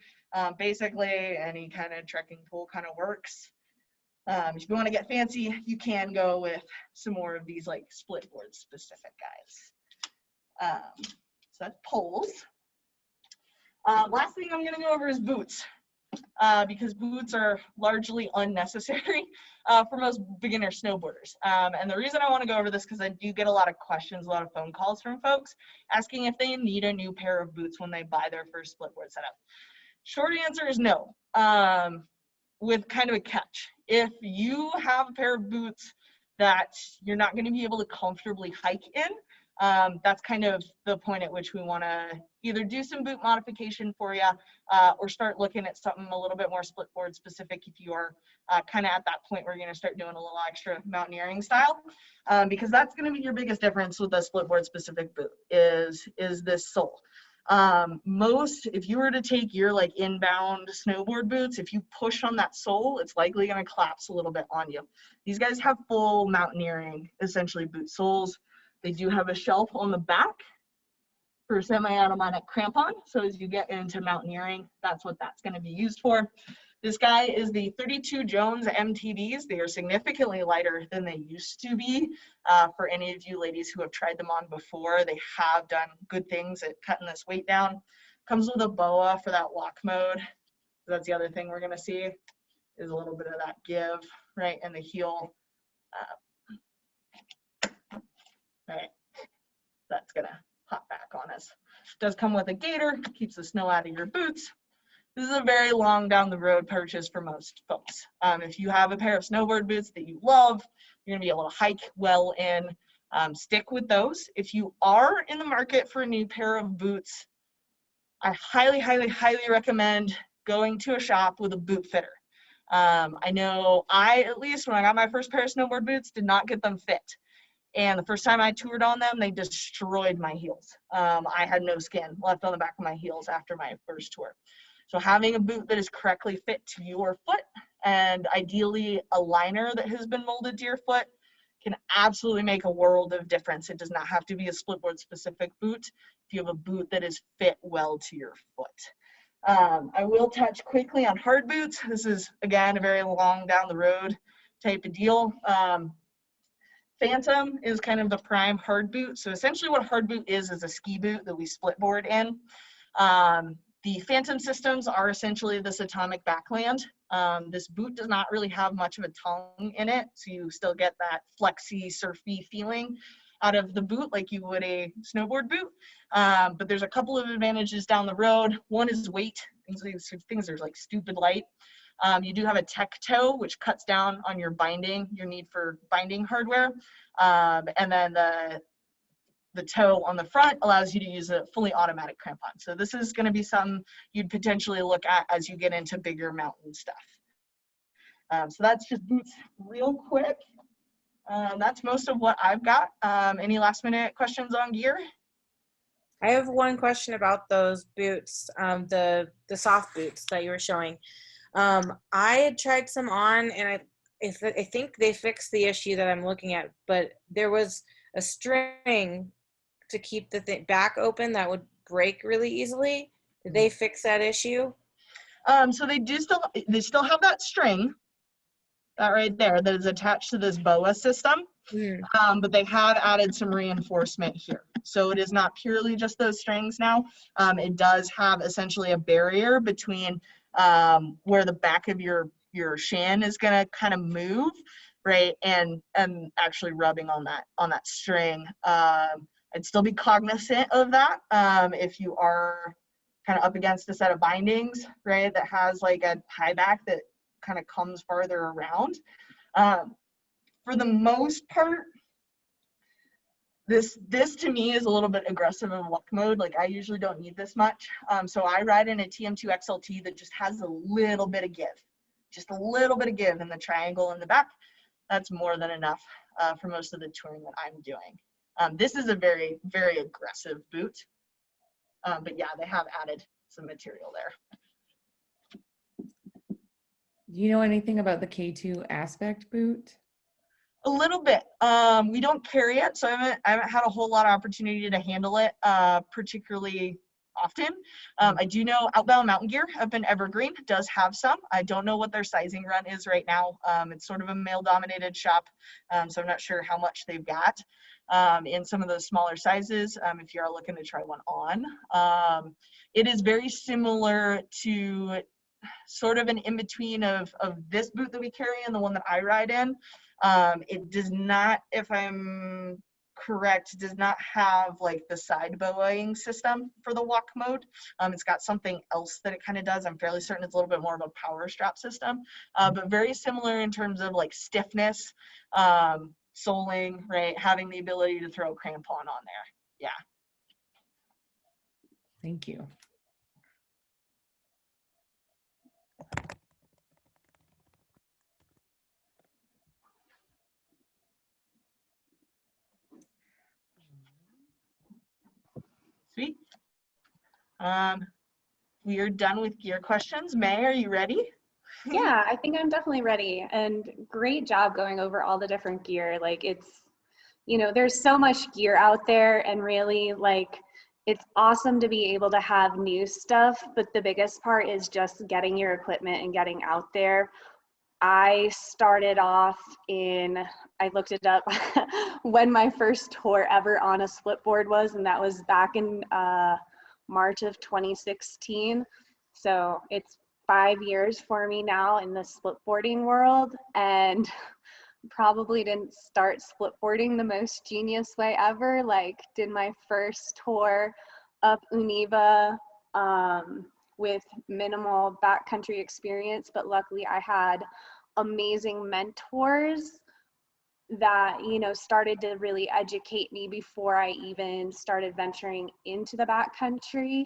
Basically, any kind of trekking pole kind of works. If you want to get fancy, you can go with some more of these like Splitboard specific guys. So that's poles. Last thing I'm going to go over is boots, because boots are largely unnecessary for most beginner snowboarders. And the reason I want to go over this, because I do get a lot of questions, a lot of phone calls from folks asking if they need a new pair of boots when they buy their first Splitboard setup. Short answer is no, with kind of a catch. If you have a pair of boots that you're not going to be able to comfortably hike in, that's kind of the point at which we want to either do some boot modification for you, or start looking at something a little bit more Splitboard specific if you are kind of at that point where you're going to start doing a little extra mountaineering style, because that's going to be your biggest difference with the Splitboard specific boot is this sole. If you were to take your like inbound snowboard boots, if you push on that sole, it's likely going to collapse a little bit on you. These guys have full mountaineering, essentially boot soles. They do have a shelf on the back for semi-automatic crampon. So as you get into mountaineering, that's what that's going to be used for. This guy is the 32 Jones MTBs. They are significantly lighter than they used to be. For any of you ladies who have tried them on before, they have done good things at cutting this weight down. Comes with a BOA for that walk mode. That's the other thing we're going to see is a little bit of that give, right, and the heel. Right, that's going to hop back on us. Does come with a gaiter, keeps the snow out of your boots. This is a very long down the road purchase for most folks. If you have a pair of snowboard boots that you love, you're gonna be able to hike well in, stick with those. If you are in the market for a new pair of boots, I highly, highly, highly recommend going to a shop with a boot fitter. I know at least when I got my first pair of snowboard boots, did not get them fit. And the first time I toured on them, they destroyed my heels. I had no skin left on the back of my heels after my first tour. So having a boot that is correctly fit to your foot, and ideally a liner that has been molded to your foot, can absolutely make a world of difference. It does not have to be a Splitboard specific boot if you have a boot that is fit well to your foot. I will touch quickly on hard boots. This is, again, a very long down the road type of deal. Phantom is kind of the prime hard boot. So essentially what a hard boot is a ski boot that we Splitboard in. The Phantom systems are essentially this atomic backland. This boot does not really have much of a tongue in it, so you still get that flexy, surfy feeling out of the boot like you would a snowboard boot. But there's a couple of advantages down the road. One is weight. Things are like stupid light. You do have a tech toe, which cuts down on your need for binding hardware. And then the toe on the front allows you to use a fully automatic crampon. So this is going to be something you'd potentially look at as you get into bigger mountain stuff. So that's just boots real quick. That's most of what I've got. Any last minute questions on gear? I have one question about those boots, the soft boots that you were showing. I had tried some on, and I think they fixed the issue that I'm looking at, but there was a string to keep the back open that would break really easily. Did they fix that issue? So they still have that string, that right there, that is attached to this BOA system. But they have added some reinforcement here. So it is not purely just those strings now. It does have essentially a barrier between where the back of your shin is going to kind of move, right, and actually rubbing on that string. I'd still be cognizant of that if you are kind of up against a set of bindings, right, that has like a high back that kind of comes farther around. For the most part, this to me is a little bit aggressive in walk mode. Like, I usually don't need this much. So I ride in a TM2 XLT that just has a little bit of give, just a little bit of give in the triangle in the back. That's more than enough for most of the touring that I'm doing. This is a very, very aggressive boot. But yeah, they have added some material there. Do you know anything about the K2 Aspect boot? A little bit. We don't carry it, so I haven't had a whole lot of opportunity to handle it particularly often. I do know Outbound Mountain Gear up in Evergreen does have some. I don't know what their sizing run is right now. It's sort of a male-dominated shop, so I'm not sure how much they've got in some of those smaller sizes if you are looking to try one on. It is very similar to sort of an in-between of this boot that we carry and the one that I ride in. It does not, if I'm correct, does not have like the side bowing system for the walk mode. It's got something else that it kind of does. I'm fairly certain it's a little bit more of a power strap system, but very similar in terms of like stiffness, soling, right? Having the ability to throw a crampon on there. Yeah. Thank you. Sweet. We are done with gear questions. May, are you ready? Yeah, I think I'm definitely ready. And great job going over all the different gear. Like, it's, you know, there's so much gear out there, and really, like, it's awesome to be able to have new stuff, but the biggest part is just getting your equipment and getting out there. I started off I looked it up when my first tour ever on a splitboard was, and that was back in March of 2016. So it's 5 years for me now in the splitboarding world, and probably didn't start splitboarding the most genius way ever. Like, did my first tour up Univa with minimal backcountry experience, but luckily I had amazing mentors that, you know, started to really educate me before I even started venturing into the backcountry.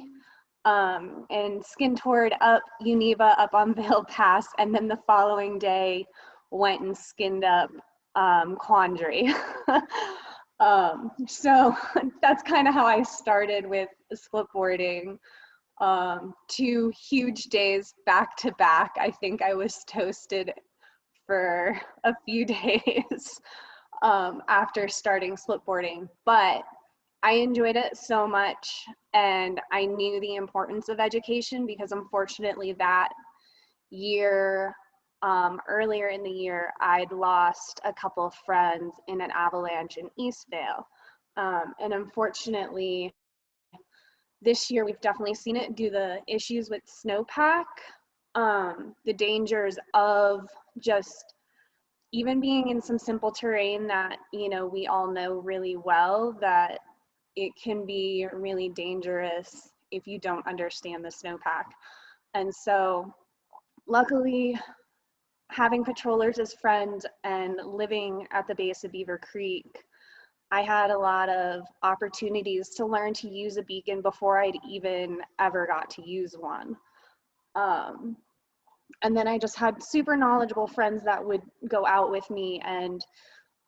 And skin toured up Univa up on Vail Pass, and then the following day went and skinned up Quandary. So that's kind of how I started with splitboarding. 2 huge days back to back. I think I was toasted for a few days after starting splitboarding, but I enjoyed it so much, and I knew the importance of education, because unfortunately that year, earlier in the year, I'd lost a couple of friends in an avalanche in Eastvale. And unfortunately, this year we've definitely seen it due to the issues with snowpack, the dangers of just even being in some simple terrain that, you know, we all know really well, that it can be really dangerous if you don't understand the snowpack. And so luckily, having patrollers as friends and living at the base of Beaver Creek, I had a lot of opportunities to learn to use a beacon before I'd even ever got to use one. And then I just had super knowledgeable friends that would go out with me and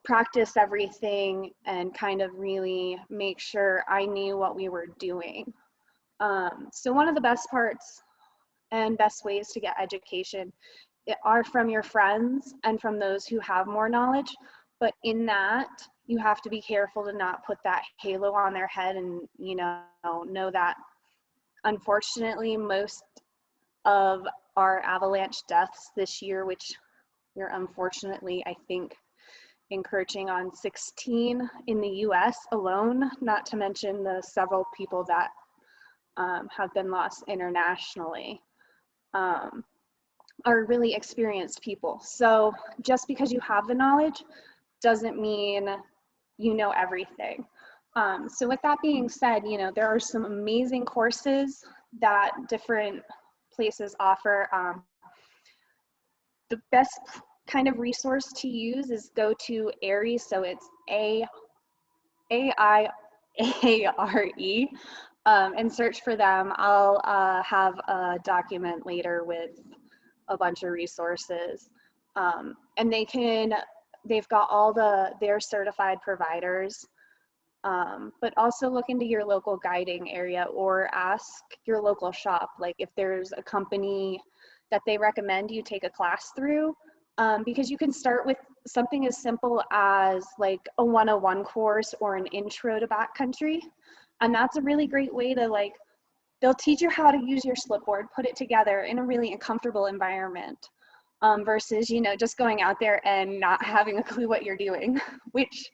practice everything and kind of really make sure I knew what we were doing. So one of the best parts and best ways to get education are from your friends and from those who have more knowledge. But in that, you have to be careful to not put that halo on their head, and know that unfortunately most of our avalanche deaths this year, which we're unfortunately, I think, encroaching on 16 in the US alone, not to mention the several people that have been lost internationally, are really experienced people. So just because you have the knowledge doesn't mean you know everything. So with that being said, there are some amazing courses that different places offer. The best kind of resource to use is go to AIARE, so it's AIARE, and search for them. I'll have a document later with a bunch of resources, and they've got all their certified providers. But also look into your local guiding area, or ask your local shop, like if there's a company that they recommend you take a class through, because you can start with something as simple as like a 101 course or an intro to backcountry. And that's a really great way to, like, they'll teach you how to use your Splitboard, put it together in a really uncomfortable environment, versus, just going out there and not having a clue what you're doing, which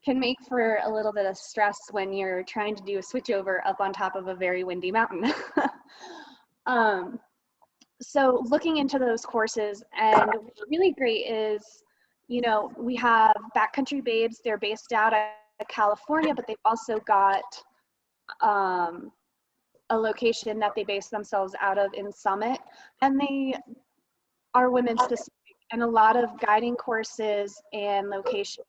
can make for a little bit of stress when you're trying to do a switchover up on top of a very windy mountain. So looking into those courses, and what's really great is, we have Backcountry Babes. They're based out of California, but they've also got a location that they base themselves out of in Summit, and they are women specific, and a lot of guiding courses and locations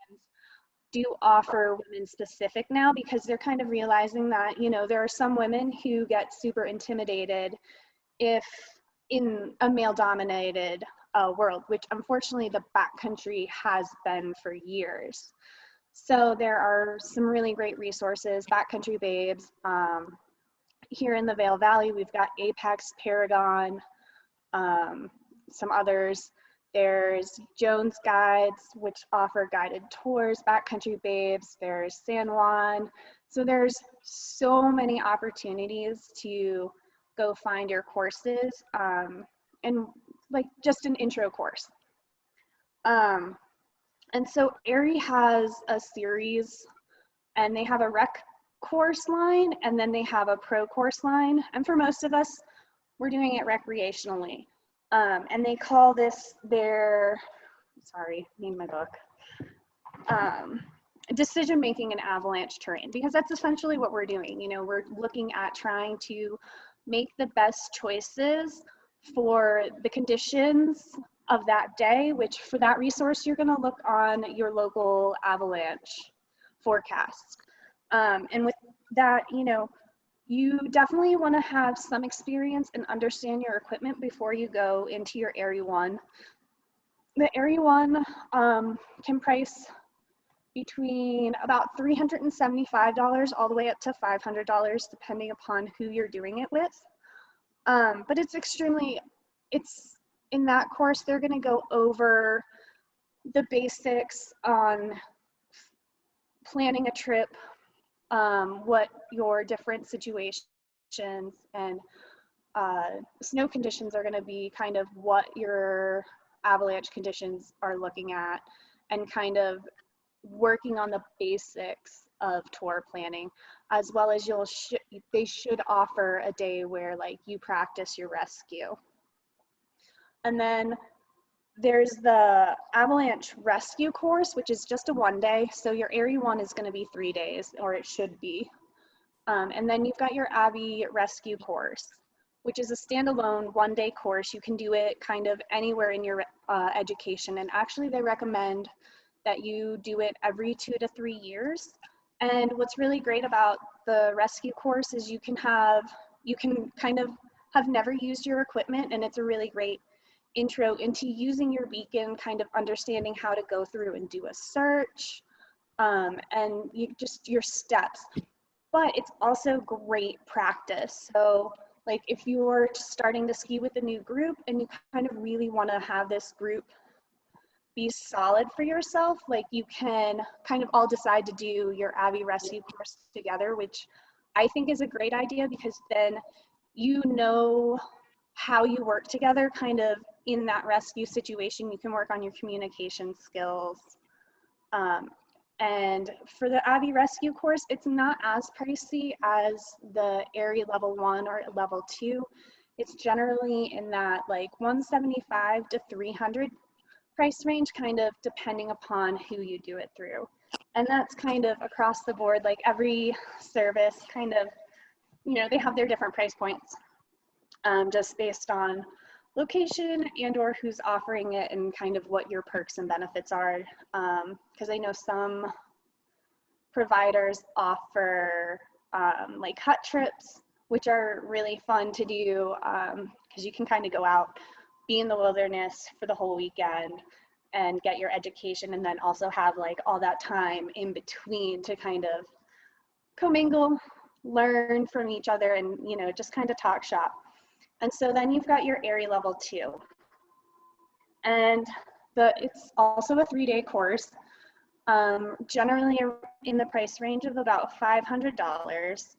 do offer women specific now, because they're kind of realizing that, there are some women who get super intimidated if in a male dominated world, which unfortunately the backcountry has been for years. So there are some really great resources. Backcountry Babes, here in the Vail Valley, we've got Apex, Paragon, some others. There's Jones Guides, which offer guided tours, Backcountry Babes, there's San Juan. So there's so many opportunities to go find your courses, and like just an intro course. And so AIARE has a series, and they have a rec course line, and then they have a pro course line. And for most of us, we're doing it recreationally. And they call this need my book, decision making in avalanche terrain, because that's essentially what we're doing. We're looking at trying to make the best choices for the conditions of that day, which for that resource, you're going to look on your local avalanche forecast. And with that, you definitely want to have some experience and understand your equipment before you go into your AIARE 1. The AIARE 1 can price between about $375 all the way up to $500, depending upon who you're doing it with. But it's in that course, they're going to go over the basics on planning a trip, what your different situations and snow conditions are going to be, kind of what your avalanche conditions are looking at, and kind of working on the basics of tour planning, as well as they should offer a day where like you practice your rescue. And then there's the avalanche rescue course, which is just a 1 day. So your AIARE 1 is going to be 3 days, or it should be. And then you've got your Abbey rescue course, which is a standalone 1 day course. You can do it kind of anywhere in your education. And actually they recommend that you do it every 2 to 3 years. And what's really great about the rescue course is you can kind of have never used your equipment, and it's a really great intro into using your beacon, kind of understanding how to go through and do a search, and your steps. But it's also great practice. So like if you're starting to ski with a new group and you kind of really want to have this group be solid for yourself, like you can kind of all decide to do your AIARE rescue course together, which I think is a great idea, because then you know how you work together kind of in that rescue situation. You can work on your communication skills. And for the AIARE rescue course, it's not as pricey as the AIARE Level 1 or Level 2. It's generally in that like $175 to $300 price range, kind of depending upon who you do it through. And that's kind of across the board, like every service kind of, you know, they have their different price points, just based on location and or who's offering it and kind of what your perks and benefits are. Because I know some providers offer like hut trips, which are really fun to do, because you can kind of go out, be in the wilderness for the whole weekend and get your education, and then also have like all that time in between to kind of commingle, learn from each other, and, you know, just kind of talk shop. And so then you've got your AIARE Level 2. And it's also a 3-day course, generally in the price range of about $500.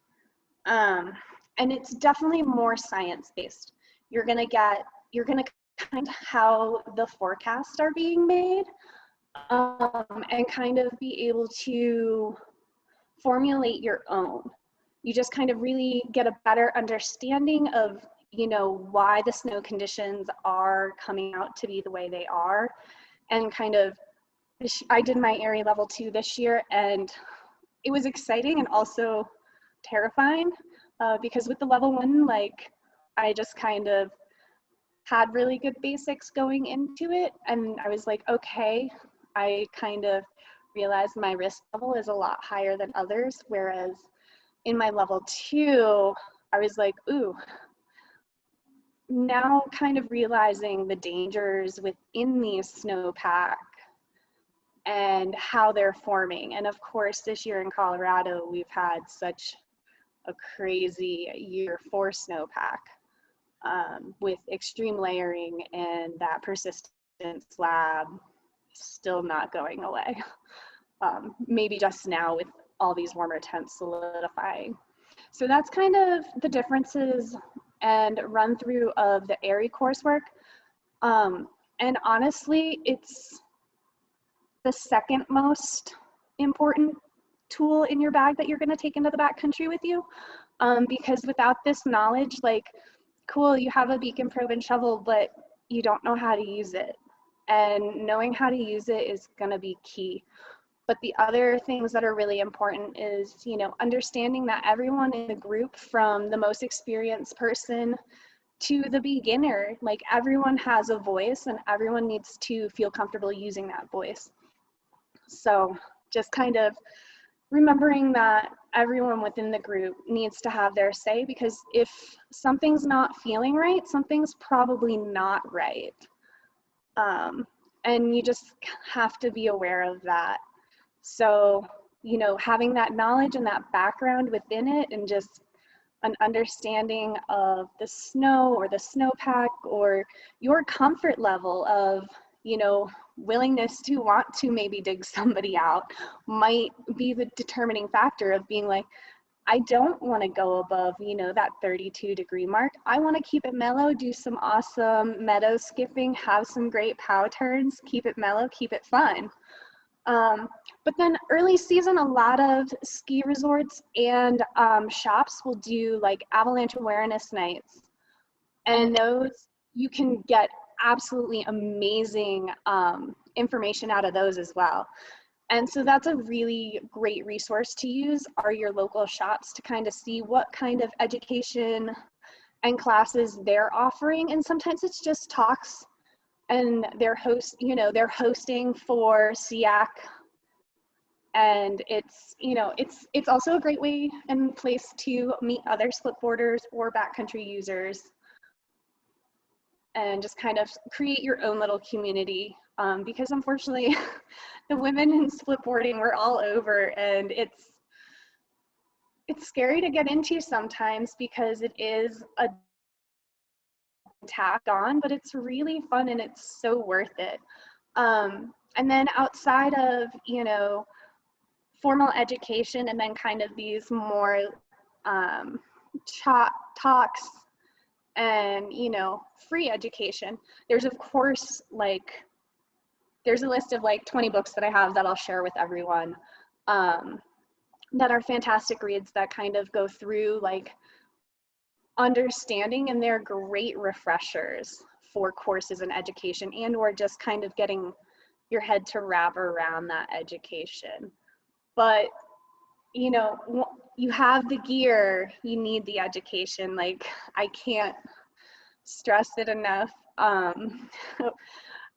And it's definitely more science-based. You're gonna kind of how the forecasts are being made, and kind of be able to formulate your own. You just kind of really get a better understanding of, you know, why the snow conditions are coming out to be the way they are. And kind of, I did my AIARE Level 2 this year, and it was exciting and also terrifying, because with the Level 1, like, I just kind of had really good basics going into it, and I was like, okay, I kind of realized my risk level is a lot higher than others, whereas in my Level 2, I was like, ooh, now kind of realizing the dangers within these snowpack and how they're forming. And of course, this year in Colorado, we've had such a crazy year for snowpack, with extreme layering and that persistent slab still not going away. Maybe just now with all these warmer temps solidifying. So that's kind of the differences and run through of the AIARE coursework. And honestly, it's the second most important tool in your bag that you're gonna take into the backcountry with you. Because without this knowledge, like, cool, you have a beacon probe and shovel, but you don't know how to use it. And knowing how to use it is gonna be key. But the other things that are really important is, you know, understanding that everyone in the group, from the most experienced person to the beginner, like, everyone has a voice and everyone needs to feel comfortable using that voice. So just kind of remembering that everyone within the group needs to have their say, because if something's not feeling right, something's probably not right. And you just have to be aware of that. So, you know, having that knowledge and that background within it, and just an understanding of the snow or the snowpack or your comfort level of, you know, willingness to want to maybe dig somebody out might be the determining factor of being like, I don't want to go above, you know, that 32-degree mark. I want to keep it mellow, do some awesome meadow skipping, have some great pow turns, keep it mellow, keep it fun. But then early season, a lot of ski resorts and shops will do like avalanche awareness nights. And those, you can get absolutely amazing information out of those as well. And so that's a really great resource to use, are your local shops, to kind of see what kind of education and classes they're offering. And sometimes it's just talks, and they're hosting for SEAC. And it's, you know, it's also a great way and place to meet other splitboarders or backcountry users, and just kind of create your own little community. Because unfortunately, the women in splitboarding, we're all over, and it's scary to get into sometimes, because it is a tacked on, but it's really fun and it's so worth it. And then outside of, you know, formal education and then kind of these more talks and, you know, free education, there's of course like, there's a list of like 20 books that I have that I'll share with everyone that are fantastic reads that kind of go through like understanding, and they're great refreshers for courses and education, and or just kind of getting your head to wrap around that education. But you know, you have the gear, you need the education. Like, I can't stress it enough.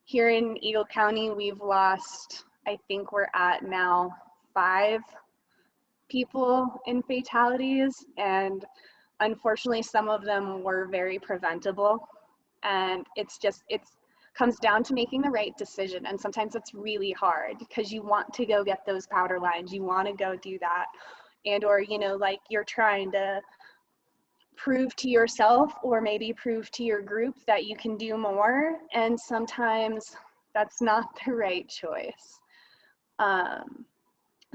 Here in Eagle County, we've lost, I think we're at now 5 people in fatalities, and unfortunately some of them were very preventable. And it's comes down to making the right decision, and sometimes it's really hard because you want to go get those powder lines, you want to go do that, and or, you know, like you're trying to prove to yourself or maybe prove to your group that you can do more, and sometimes that's not the right choice.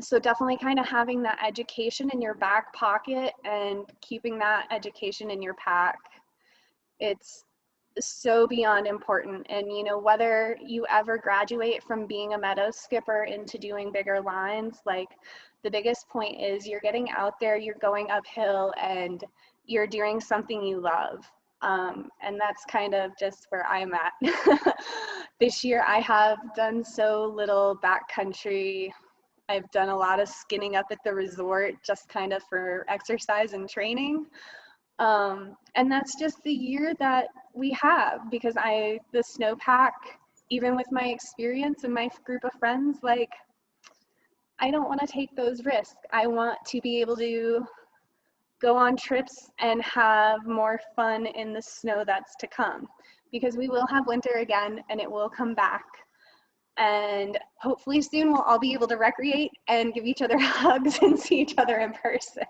So definitely kind of having that education in your back pocket and keeping that education in your pack, it's so beyond important. And you know, whether you ever graduate from being a meadow skipper into doing bigger lines, like the biggest point is you're getting out there, you're going uphill, and you're doing something you love. And that's kind of just where I'm at. This year I have done so little backcountry. I've done a lot of skinning up at the resort, just kind of for exercise and training. And that's just the year that we have, because the snowpack, even with my experience and my group of friends, like, I don't want to take those risks. I want to be able to go on trips and have more fun in the snow that's to come, because we will have winter again and it will come back. And hopefully soon we'll all be able to recreate and give each other hugs and see each other in person.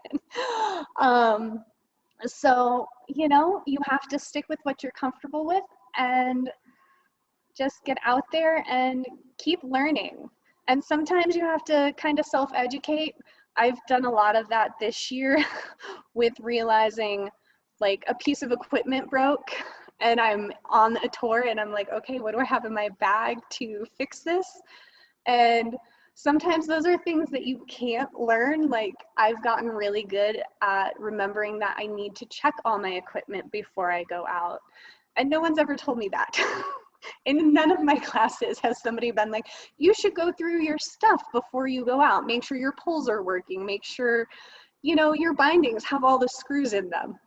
So, you know, you have to stick with what you're comfortable with and just get out there and keep learning. And sometimes you have to kind of self-educate. I've done a lot of that this year with realizing like a piece of equipment broke and I'm on a tour and I'm like, okay, what do I have in my bag to fix this? And sometimes those are things that you can't learn. Like, I've gotten really good at remembering that I need to check all my equipment before I go out. And no one's ever told me that. In none of my classes has somebody been like, you should go through your stuff before you go out. Make sure your pulls are working. Make sure, you know, your bindings have all the screws in them.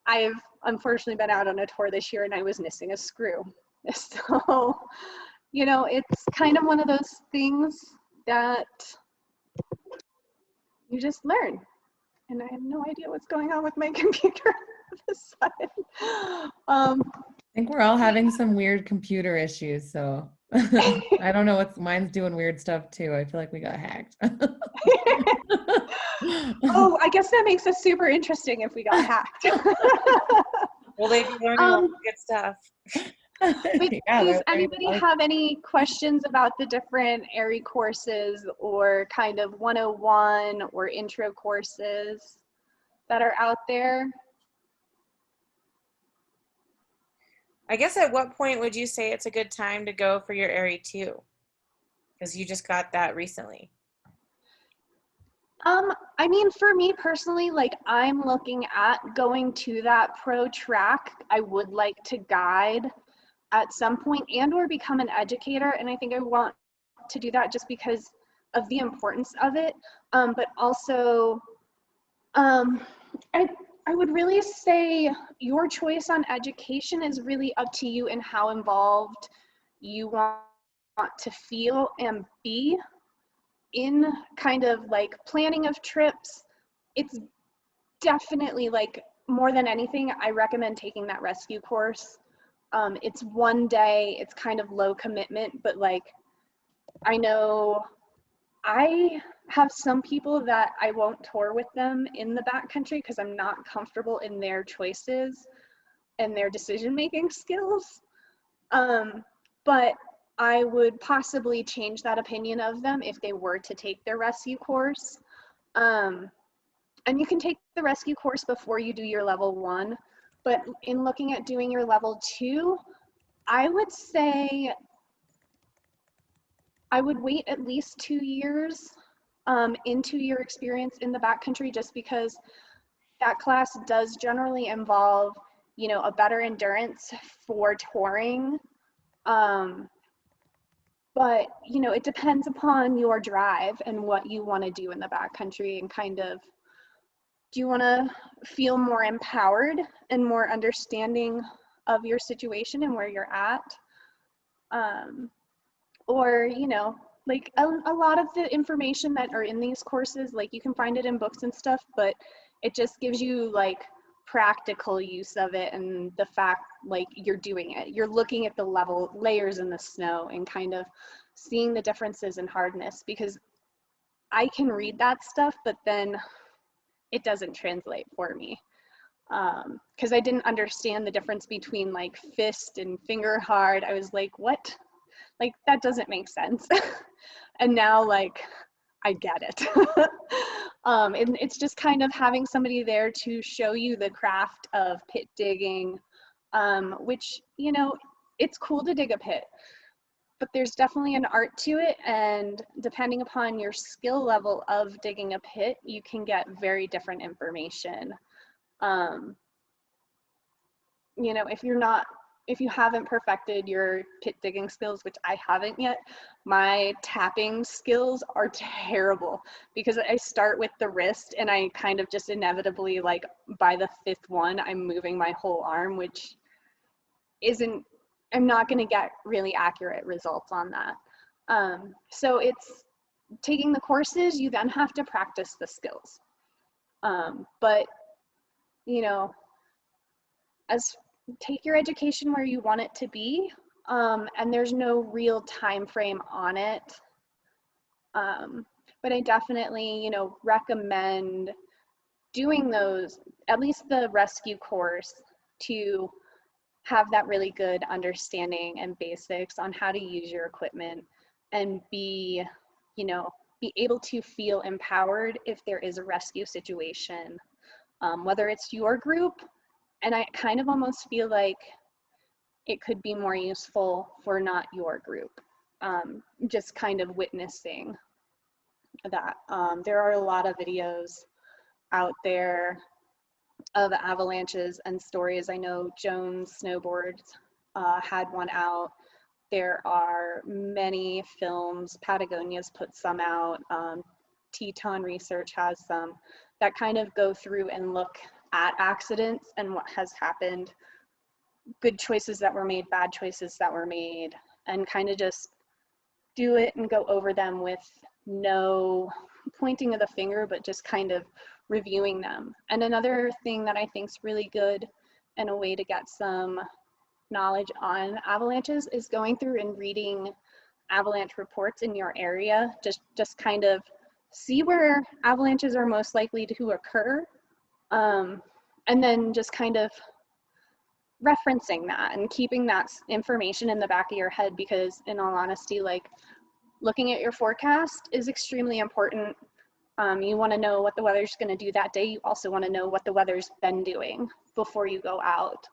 I've unfortunately been out on a tour this year and I was missing a screw. So, you know, it's kind of one of those things that you just learn. And I have no idea what's going on with my computer all of a sudden. I think we're all having some weird computer issues, so I don't know mine's doing weird stuff too. I feel like we got hacked. Oh, I guess that makes it super interesting if we got hacked. Well, they'd be learning all the good stuff. But Yeah, does anybody have any questions about the different AIARE courses or kind of 101 or intro courses that are out there? I guess at what point would you say it's a good time to go for your AIARE 2? Because you just got that recently. I mean, for me personally, like, I'm looking at going to that pro track. I would like to guide at some point and or become an educator. And I think I want to do that just because of the importance of it. But also, I would really say your choice on education is really up to you and how involved you want to feel and be in kind of like planning of trips. It's definitely, like, more than anything, I recommend taking that rescue course. It's one day, it's kind of low commitment, but like, I know I have some people that I won't tour with them in the backcountry because I'm not comfortable in their choices and their decision-making skills. But I would possibly change that opinion of them if they were to take their rescue course. And you can take the rescue course before you do your level 1, but in looking at doing your level 2, I would say I would wait at least 2 years into your experience in the backcountry, just because that class does generally involve, you know, a better endurance for touring. But, you know, it depends upon your drive and what you want to do in the backcountry, and kind of, do you want to feel more empowered and more understanding of your situation and where you're at? Or, you know, like a lot of the information that are in these courses, like you can find it in books and stuff, but it just gives you like practical use of it, and the fact like you're doing it. You're looking at the layers in the snow and kind of seeing the differences in hardness, because I can read that stuff, but then it doesn't translate for me. Because I didn't understand the difference between like fist and finger hard. I was like, what? Like, that doesn't make sense. And now, like, I get it. And it's just kind of having somebody there to show you the craft of pit digging, which, you know, it's cool to dig a pit, but there's definitely an art to it. And depending upon your skill level of digging a pit, you can get very different information. You know, if you haven't perfected your pit digging skills, which I haven't yet, my tapping skills are terrible, because I start with the wrist and I kind of just inevitably, like by the 5th one, I'm moving my whole arm, which I'm not going to get really accurate results on that. So it's taking the courses, you then have to practice the skills. But, you know, take your education where you want it to be, and there's no real time frame on it. But I definitely, you know, recommend doing those, at least the rescue course, to have that really good understanding and basics on how to use your equipment, and be able to feel empowered if there is a rescue situation, whether it's your group. And I kind of almost feel like it could be more useful for not your group, just kind of witnessing that. There are a lot of videos out there of avalanches and stories. I know Jones Snowboards had one out. There are many films. Patagonia's put some out. Teton Research has some that kind of go through and look at accidents and what has happened, good choices that were made, bad choices that were made, and kind of just do it and go over them with no pointing of the finger, but just kind of reviewing them. And another thing that I think is really good and a way to get some knowledge on avalanches is going through and reading avalanche reports in your area. Just kind of see where avalanches are most likely to occur, and then just kind of referencing that and keeping that information in the back of your head, because in all honesty, like, looking at your forecast is extremely important. You want to know what the weather's going to do that day. You also want to know what the weather's been doing before you go out.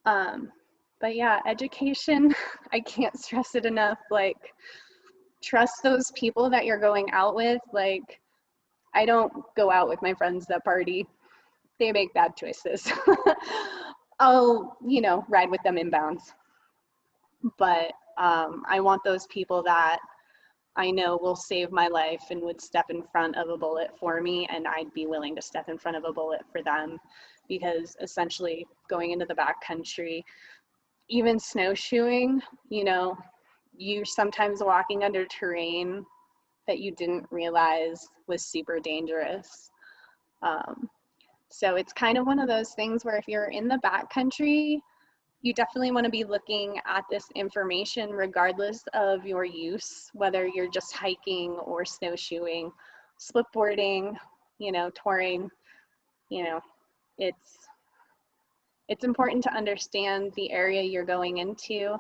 But yeah, education, I can't stress it enough. Like, trust those people that you're going out with. Like, I don't go out with my friends that party. They make bad choices. I'll, ride with them inbounds. But I want those people that I know will save my life and would step in front of a bullet for me, and I'd be willing to step in front of a bullet for them, because essentially going into the backcountry, even snowshoeing, you're sometimes walking under terrain that you didn't realize was super dangerous. So it's kind of one of those things where if you're in the backcountry, you definitely want to be looking at this information regardless of your use, whether you're just hiking or snowshoeing, splitboarding, touring. It's important to understand the area you're going into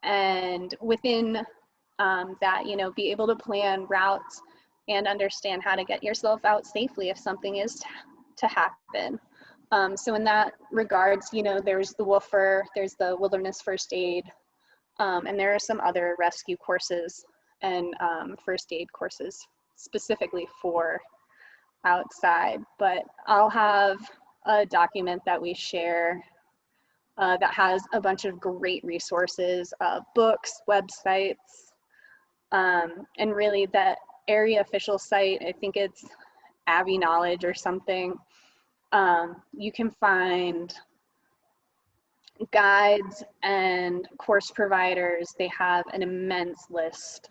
and within that, you know, be able to plan routes and understand how to get yourself out safely if something is to happen. So in that regards, you know, there's the WFR, there's the Wilderness First Aid, and there are some other rescue courses and first aid courses specifically for outside. But I'll have a document that we share that has a bunch of great resources, books, websites, and really that area official site, I think it's Abbey Knowledge or something. You can find guides and course providers. They have an immense list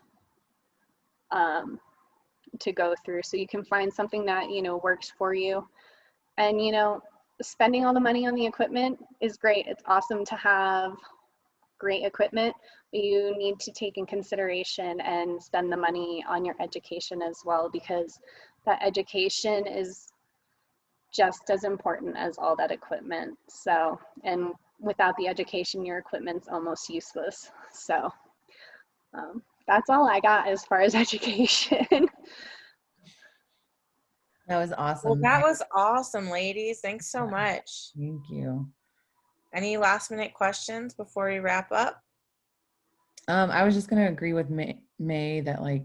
to go through, so you can find something that, you know, works for you. And, you know, spending all the money on the equipment is great. It's awesome to have great equipment, but you need to take in consideration and spend the money on your education as well, because that education is just as important as all that equipment. So, and without the education, your equipment's almost useless. So that's all I got as far as education. That was Well, awesome. that was awesome, ladies. Thanks so much. Thank you. Any last minute questions before we wrap up? I was just going to agree with May that like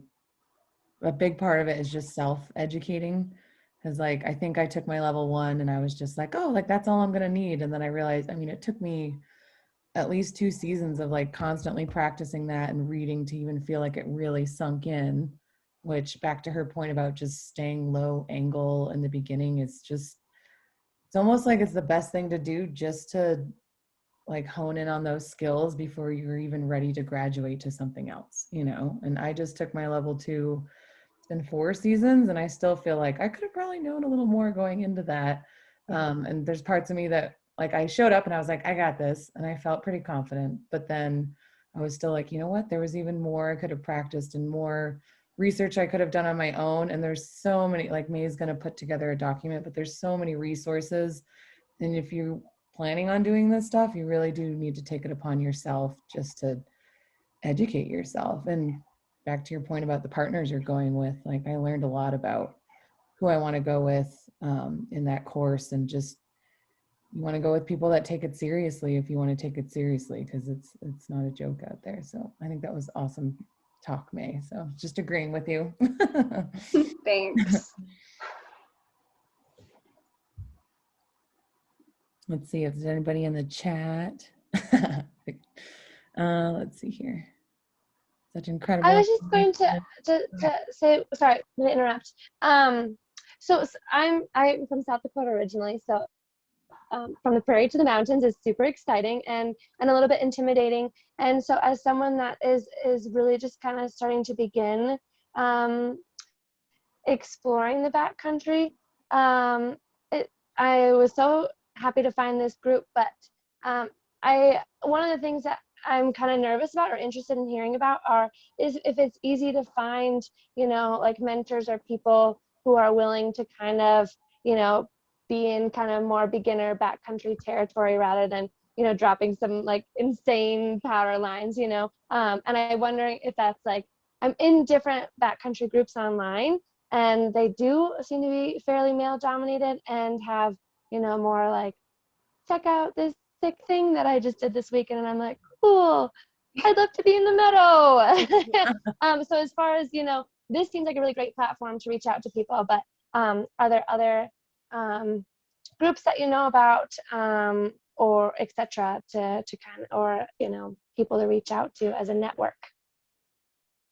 a big part of it is just self-educating. Because like, I think I took my level 1 and I was just like, oh, like that's all I'm going to need. And then I realized, I mean, it took me at least 2 seasons of like constantly practicing that and reading to even feel like it really sunk in, which back to her point about just staying low angle in the beginning is just, it's almost like it's the best thing to do just to like hone in on those skills before you're even ready to graduate to something else, you know? And I just took my level 2, it's been 4 seasons and I still feel like I could have probably known a little more going into that. And there's parts of me that like I showed up and I was like, I got this. And I felt pretty confident, but then I was still like, you know what, there was even more I could have practiced and more research I could have done on my own. And there's so many, like May's going to put together a document, but there's so many resources. And if you're planning on doing this stuff, you really do need to take it upon yourself just to educate yourself. And back to your point about the partners you're going with, like I learned a lot about who I want to go with in that course, and just you want to go with people that take it seriously if you want to take it seriously, because it's not a joke out there. So I think that was awesome talk, May. So just agreeing with you. Thanks. Let's see if there's anybody in the chat. Let's see here. Such incredible. I was just going to say, sorry, I'm gonna interrupt. So I'm from South Dakota originally, so from the prairie to the mountains is super exciting and a little bit intimidating. And so as someone that is really just kind of starting to begin exploring the backcountry, I was so happy to find this group, but one of the things that I'm kind of nervous about or interested in hearing about is if it's easy to find, you know, like mentors or people who are willing to kind of, you know, be in kind of more beginner backcountry territory rather than, you know, dropping some like insane power lines, you know. And I'm wondering if that's like, I'm in different backcountry groups online and they do seem to be fairly male dominated and have, you know, more like, check out this sick thing that I just did this weekend. And I'm like, cool, I'd love to be in the meadow. So as far as, you know, this seems like a really great platform to reach out to people, but are there other groups that you know about or etc. to kind of, or, you know, people to reach out to as a network?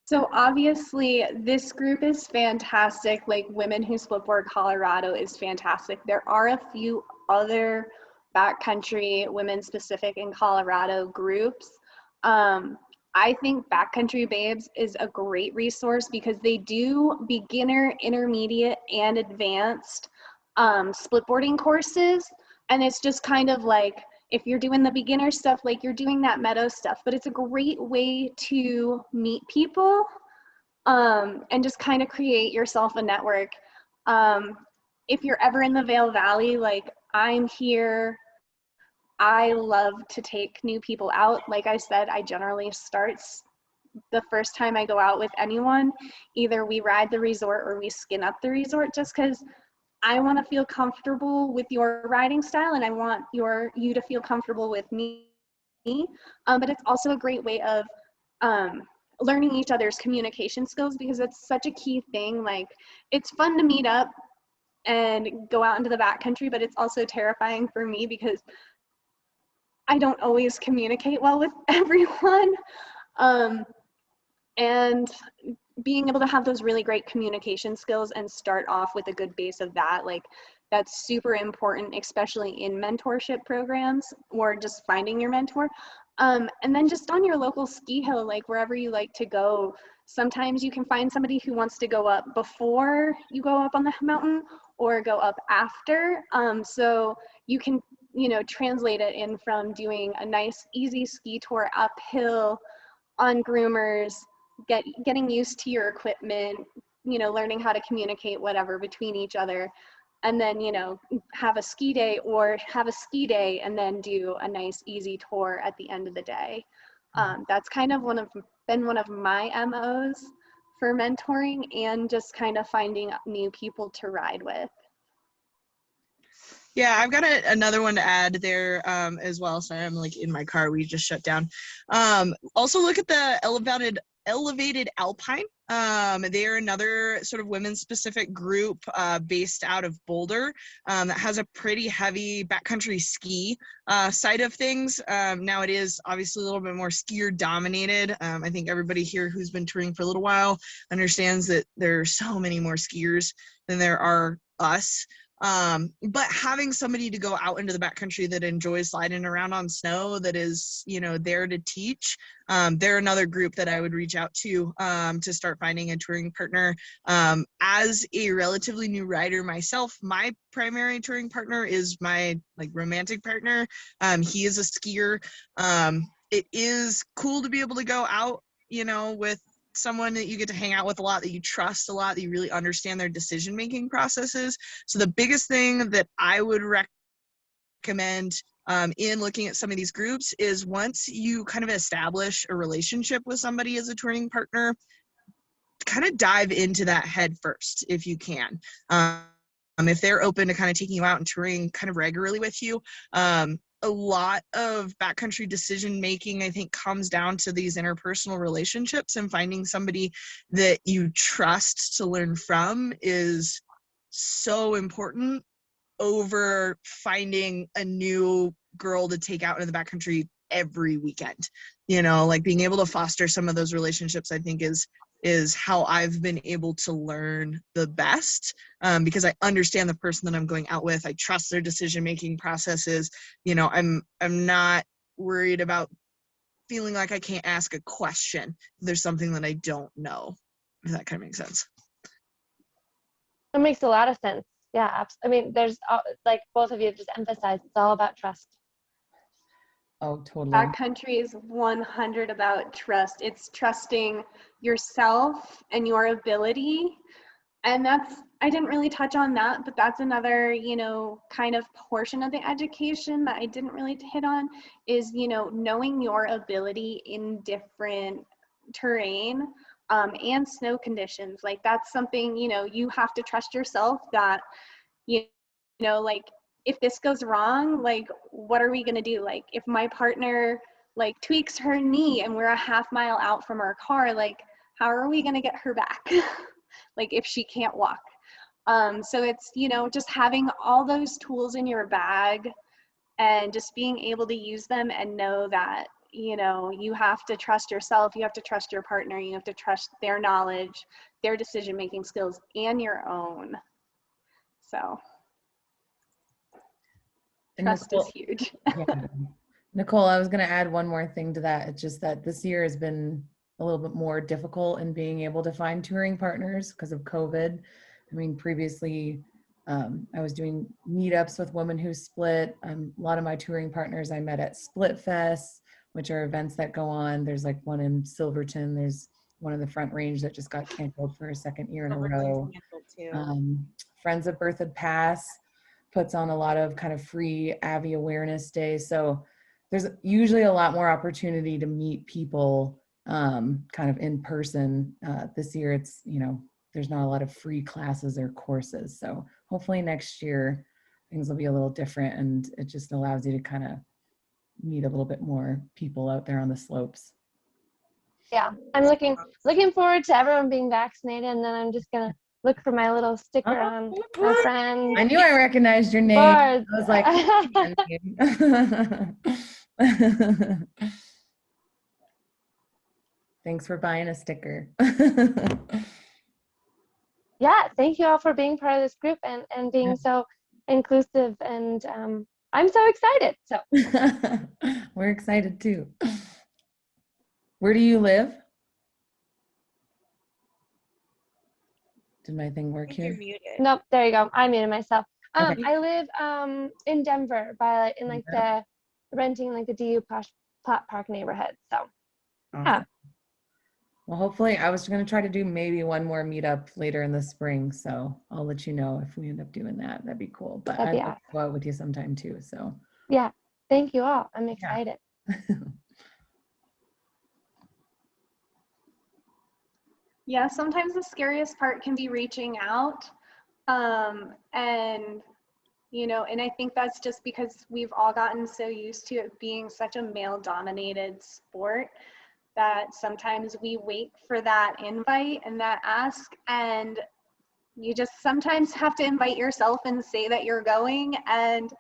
So obviously this group is fantastic. Like Women Who Splitboard Colorado is fantastic. There are a few other backcountry women specific in Colorado groups. I think Backcountry Babes is a great resource because they do beginner, intermediate, and advanced splitboarding courses. And it's just kind of like, if you're doing the beginner stuff, like you're doing that meadow stuff, but it's a great way to meet people and just kind of create yourself a network. If you're ever in the Vail Valley, like I'm here I love to take new people out. Like I said, I generally start the first time I go out with anyone, either we ride the resort or we skin up the resort, just because I want to feel comfortable with your riding style and I want you to feel comfortable with me. But it's also a great way of learning each other's communication skills, because it's such a key thing. Like, it's fun to meet up and go out into the backcountry, but it's also terrifying for me because I don't always communicate well with everyone. And being able to have those really great communication skills and start off with a good base of that, like, that's super important, especially in mentorship programs or just finding your mentor. And then just on your local ski hill, like wherever you like to go, sometimes you can find somebody who wants to go up before you go up on the mountain or go up after. So you can, translate it in from doing a nice easy ski tour uphill on groomers, getting used to your equipment, learning how to communicate whatever between each other, and then, have a ski day and then do a nice easy tour at the end of the day. That's kind of been one of my MOs for mentoring and just kind of finding new people to ride with. Yeah, I've got another one to add there as well. Sorry, I'm like in my car. We just shut down. Also look at the elevated Alpine. They are another sort of women's specific group based out of Boulder that has a pretty heavy backcountry ski side of things. Now it is obviously a little bit more skier dominated. I think everybody here who's been touring for a little while understands that there are so many more skiers than there are us. But having somebody to go out into the backcountry that enjoys sliding around on snow, that is, there to teach, they're another group that I would reach out to start finding a touring partner. As a relatively new rider myself, my primary touring partner is my romantic partner. He is a skier. It is cool to be able to go out, with someone that you get to hang out with a lot, that you trust a lot, that you really understand their decision-making processes. So the biggest thing that I would recommend in looking at some of these groups is, once you kind of establish a relationship with somebody as a touring partner, kind of dive into that head first if you can. If they're open to kind of taking you out and touring kind of regularly with you, a lot of backcountry decision making, I think, comes down to these interpersonal relationships, and finding somebody that you trust to learn from is so important over finding a new girl to take out into the backcountry every weekend. Being able to foster some of those relationships, I think, is how I've been able to learn the best, because I understand the person that I'm going out with. I trust their decision-making processes. I'm not worried about feeling like I can't ask a question if there's something that I don't know, if that kind of makes sense. It makes a lot of sense. Yeah, I mean, there's, like both of you have just emphasized, it's all about trust. Oh, totally. Backcountry is 100 about trust. It's trusting yourself and your ability. And I didn't really touch on that, but that's another, kind of portion of the education that I didn't really hit on, is, knowing your ability in different terrain and snow conditions. Like, that's something, you have to trust yourself that, if this goes wrong, what are we going to do? Like, if my partner tweaks her knee and we're a half mile out from our car, how are we going to get her back? If she can't walk. So it's, just having all those tools in your bag and just being able to use them and know that, you have to trust yourself, you have to trust your partner, you have to trust their knowledge, their decision-making skills, and your own. So And trust Nicole, is huge. yeah. Nicole, I was going to add one more thing to that. It's just that this year has been a little bit more difficult in being able to find touring partners because of COVID. I mean, previously I was doing meetups with women who split. A lot of my touring partners I met at Split Fest, which are events that go on. There's one in Silverton. There's one in the Front Range that just got canceled for a second year in a row. Friends of Berthoud Pass puts on a lot of kind of free Avi awareness days. So there's usually a lot more opportunity to meet people kind of in person. This year it's, you know, there's not a lot of free classes or courses. So hopefully next year things will be a little different, and it just allows you to kind of meet a little bit more people out there on the slopes. Yeah, I'm looking forward to everyone being vaccinated, and then I'm just gonna look for my little sticker on my friends. I knew I recognized your name. boards. I was like, thanks for buying a sticker. Yeah, thank you all for being part of this group and being so inclusive, and I'm so excited. So we're excited too. Where do you live? Did my thing work You're here? muted. nope, there you go. I muted myself. Okay. I live in Denver in like the renting like the DU Platt Park neighborhood. So Awesome. yeah. Well, hopefully I was going to try to do maybe one more meetup later in the spring. So I'll let you know if we end up doing that. That'd be cool. But That'd I'd be like to go out with you sometime too. So yeah, thank you all. I'm excited. Yeah, sometimes the scariest part can be reaching out. And, you know, and I think that's just because we've all gotten so used to it being such a male-dominated sport that sometimes we wait for that invite and that ask, and you just sometimes have to invite yourself and say that you're going and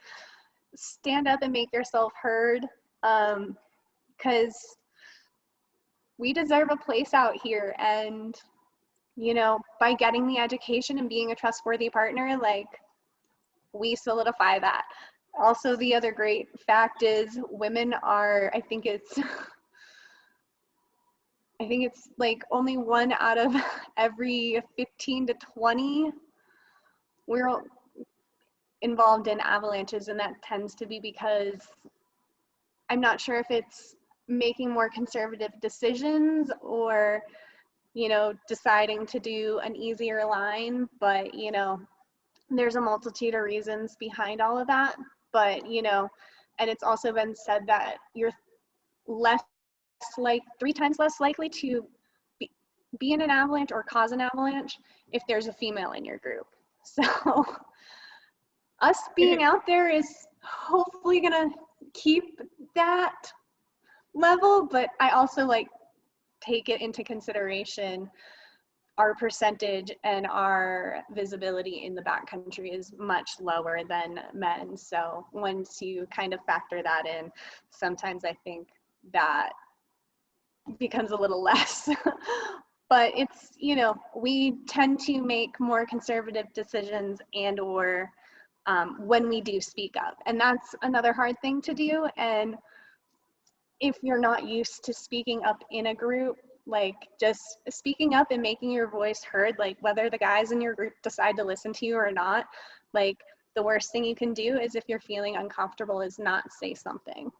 stand up and make yourself heard, because we deserve a place out here. And, you know, by getting the education and being a trustworthy partner, like, we solidify that. Also, the other great fact is women are, I think it's like only 1 out of every 15 to 20 we're involved in avalanches, and that tends to be because I'm not sure if it's making more conservative decisions or, you know, deciding to do an easier line, but, you know, there's a multitude of reasons behind all of that. But, you know, and it's also been said that you're like 3 times less likely to be in an avalanche or cause an avalanche if there's a female in your group. So us being out there is hopefully gonna keep that level, but I also like take it into consideration our percentage and our visibility in the backcountry is much lower than men. So once you kind of factor that in, sometimes I think that becomes a little less. But it's, you know, we tend to make more conservative decisions and or when we do speak up. And that's another hard thing to do. And if you're not used to speaking up in a group, like just speaking up and making your voice heard, like whether the guys in your group decide to listen to you or not, like the worst thing you can do is if you're feeling uncomfortable is not say something.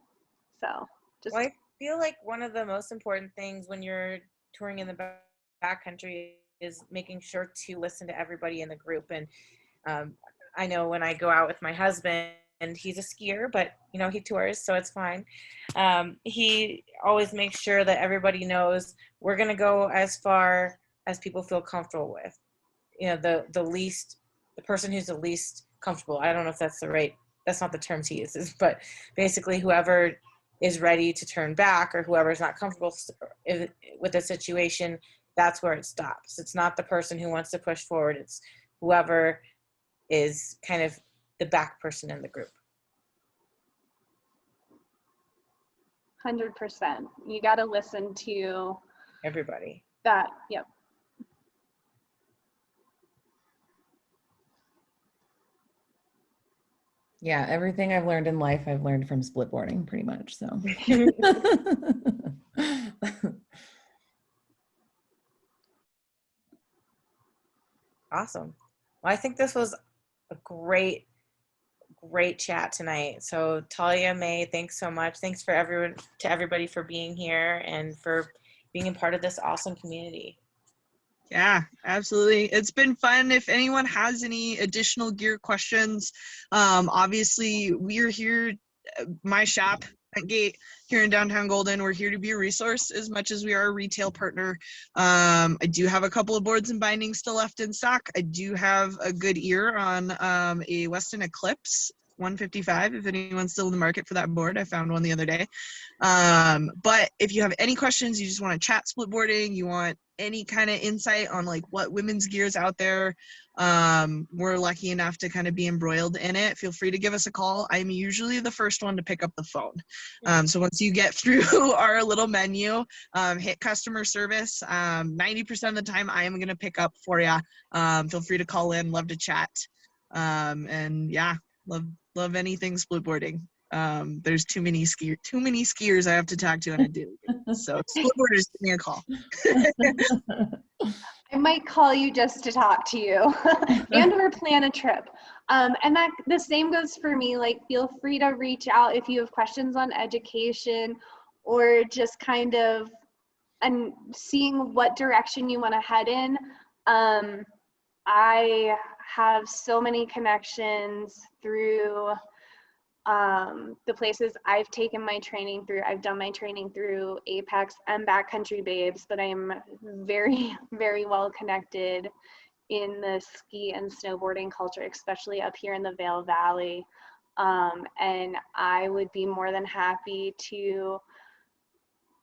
So just. Well, I feel like one of the most important things when you're touring in the backcountry is making sure to listen to everybody in the group. And I know when I go out with my husband, and he's a skier, but you know, he tours, so it's fine. He always makes sure that everybody knows we're going to go as far as people feel comfortable with. You know, the person who's the least comfortable. I don't know if that's that's not the terms he uses, but basically whoever is ready to turn back or whoever's not comfortable with the situation, that's where it stops. It's not the person who wants to push forward. It's whoever is kind of the back person in the group. 100%. You got to listen to everybody. That, yep. Yeah, everything I've learned in life, I've learned from splitboarding pretty much, so. Awesome. Well, I think this was a great chat tonight. So Talia, May, thanks so much. Thanks for everybody for being here and for being a part of this awesome community. Yeah, absolutely. It's been fun. If anyone has any additional gear questions, obviously we're here, my shop, Bentgate, here in downtown Golden. We're here to be a resource as much as we are a retail partner. I do have a couple of boards and bindings still left in stock. I do have a good ear on a Weston Eclipse 155, if anyone's still in the market for that board. I found one the other day. But if you have any questions, you just want to chat splitboarding, you want any kind of insight on like what women's gear is out there, we're lucky enough to kind of be embroiled in it, feel free to give us a call. I'm usually the first one to pick up the phone. So once you get through our little menu, hit customer service, 90% of the time I am going to pick up for you. Feel free to call in, love to chat. And yeah, love anything splitboarding. There's too many skiers I have to talk to on a daily basis. So splitboarders, give me a call. I might call you just to talk to you and or plan a trip. And that the same goes for me. Like, feel free to reach out if you have questions on education or just kind of and seeing what direction you want to head in. I have so many connections through the places I've taken my training through. I've done my training through Apex and Backcountry Babes, but I'm very, very well connected in the ski and snowboarding culture, especially up here in the Vail Valley. And I would be more than happy to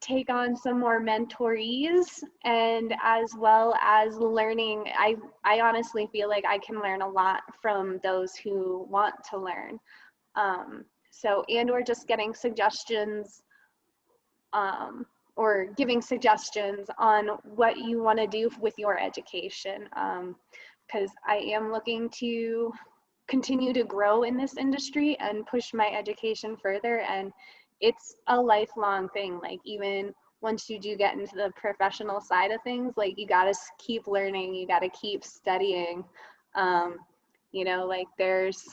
take on some more mentorees, and as well as learning. I honestly feel like I can learn a lot from those who want to learn. So, and or just getting suggestions or giving suggestions on what you want to do with your education, because I am looking to continue to grow in this industry and push my education further, and it's a lifelong thing. Like, even once you do get into the professional side of things, like, you got to keep learning, you got to keep studying. You know, like, there's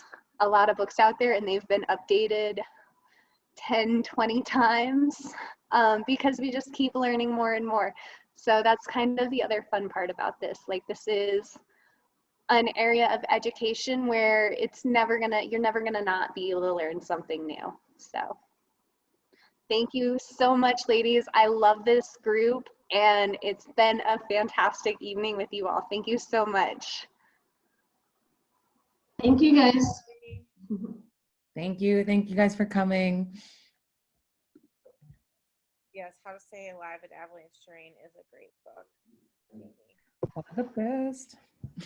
a lot of books out there and they've been updated 10, 20 times because we just keep learning more and more. So that's kind of the other fun part about this. Like, this is an area of education where you're never gonna not be able to learn something new. So thank you so much, ladies. I love this group and it's been a fantastic evening with you all. Thank you so much. Thank you, guys. Thank you guys for coming. Yes, How to Stay Alive in Avalanche Terrain is a great book. One of the best.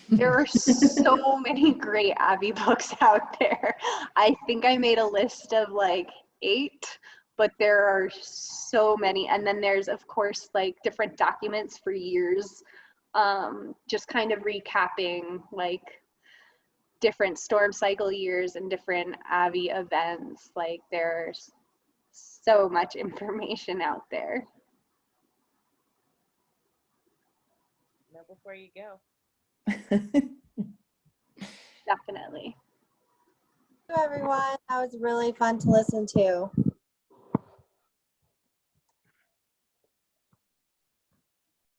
There are so many great Abby books out there. I think I made a list of like 8, but there are so many. And then there's, of course, like different documents for years, just kind of recapping like different storm cycle years and different Abby events. Like, there's so much information out there. Know before you go. Definitely. Thank you, everyone. That was really fun to listen to.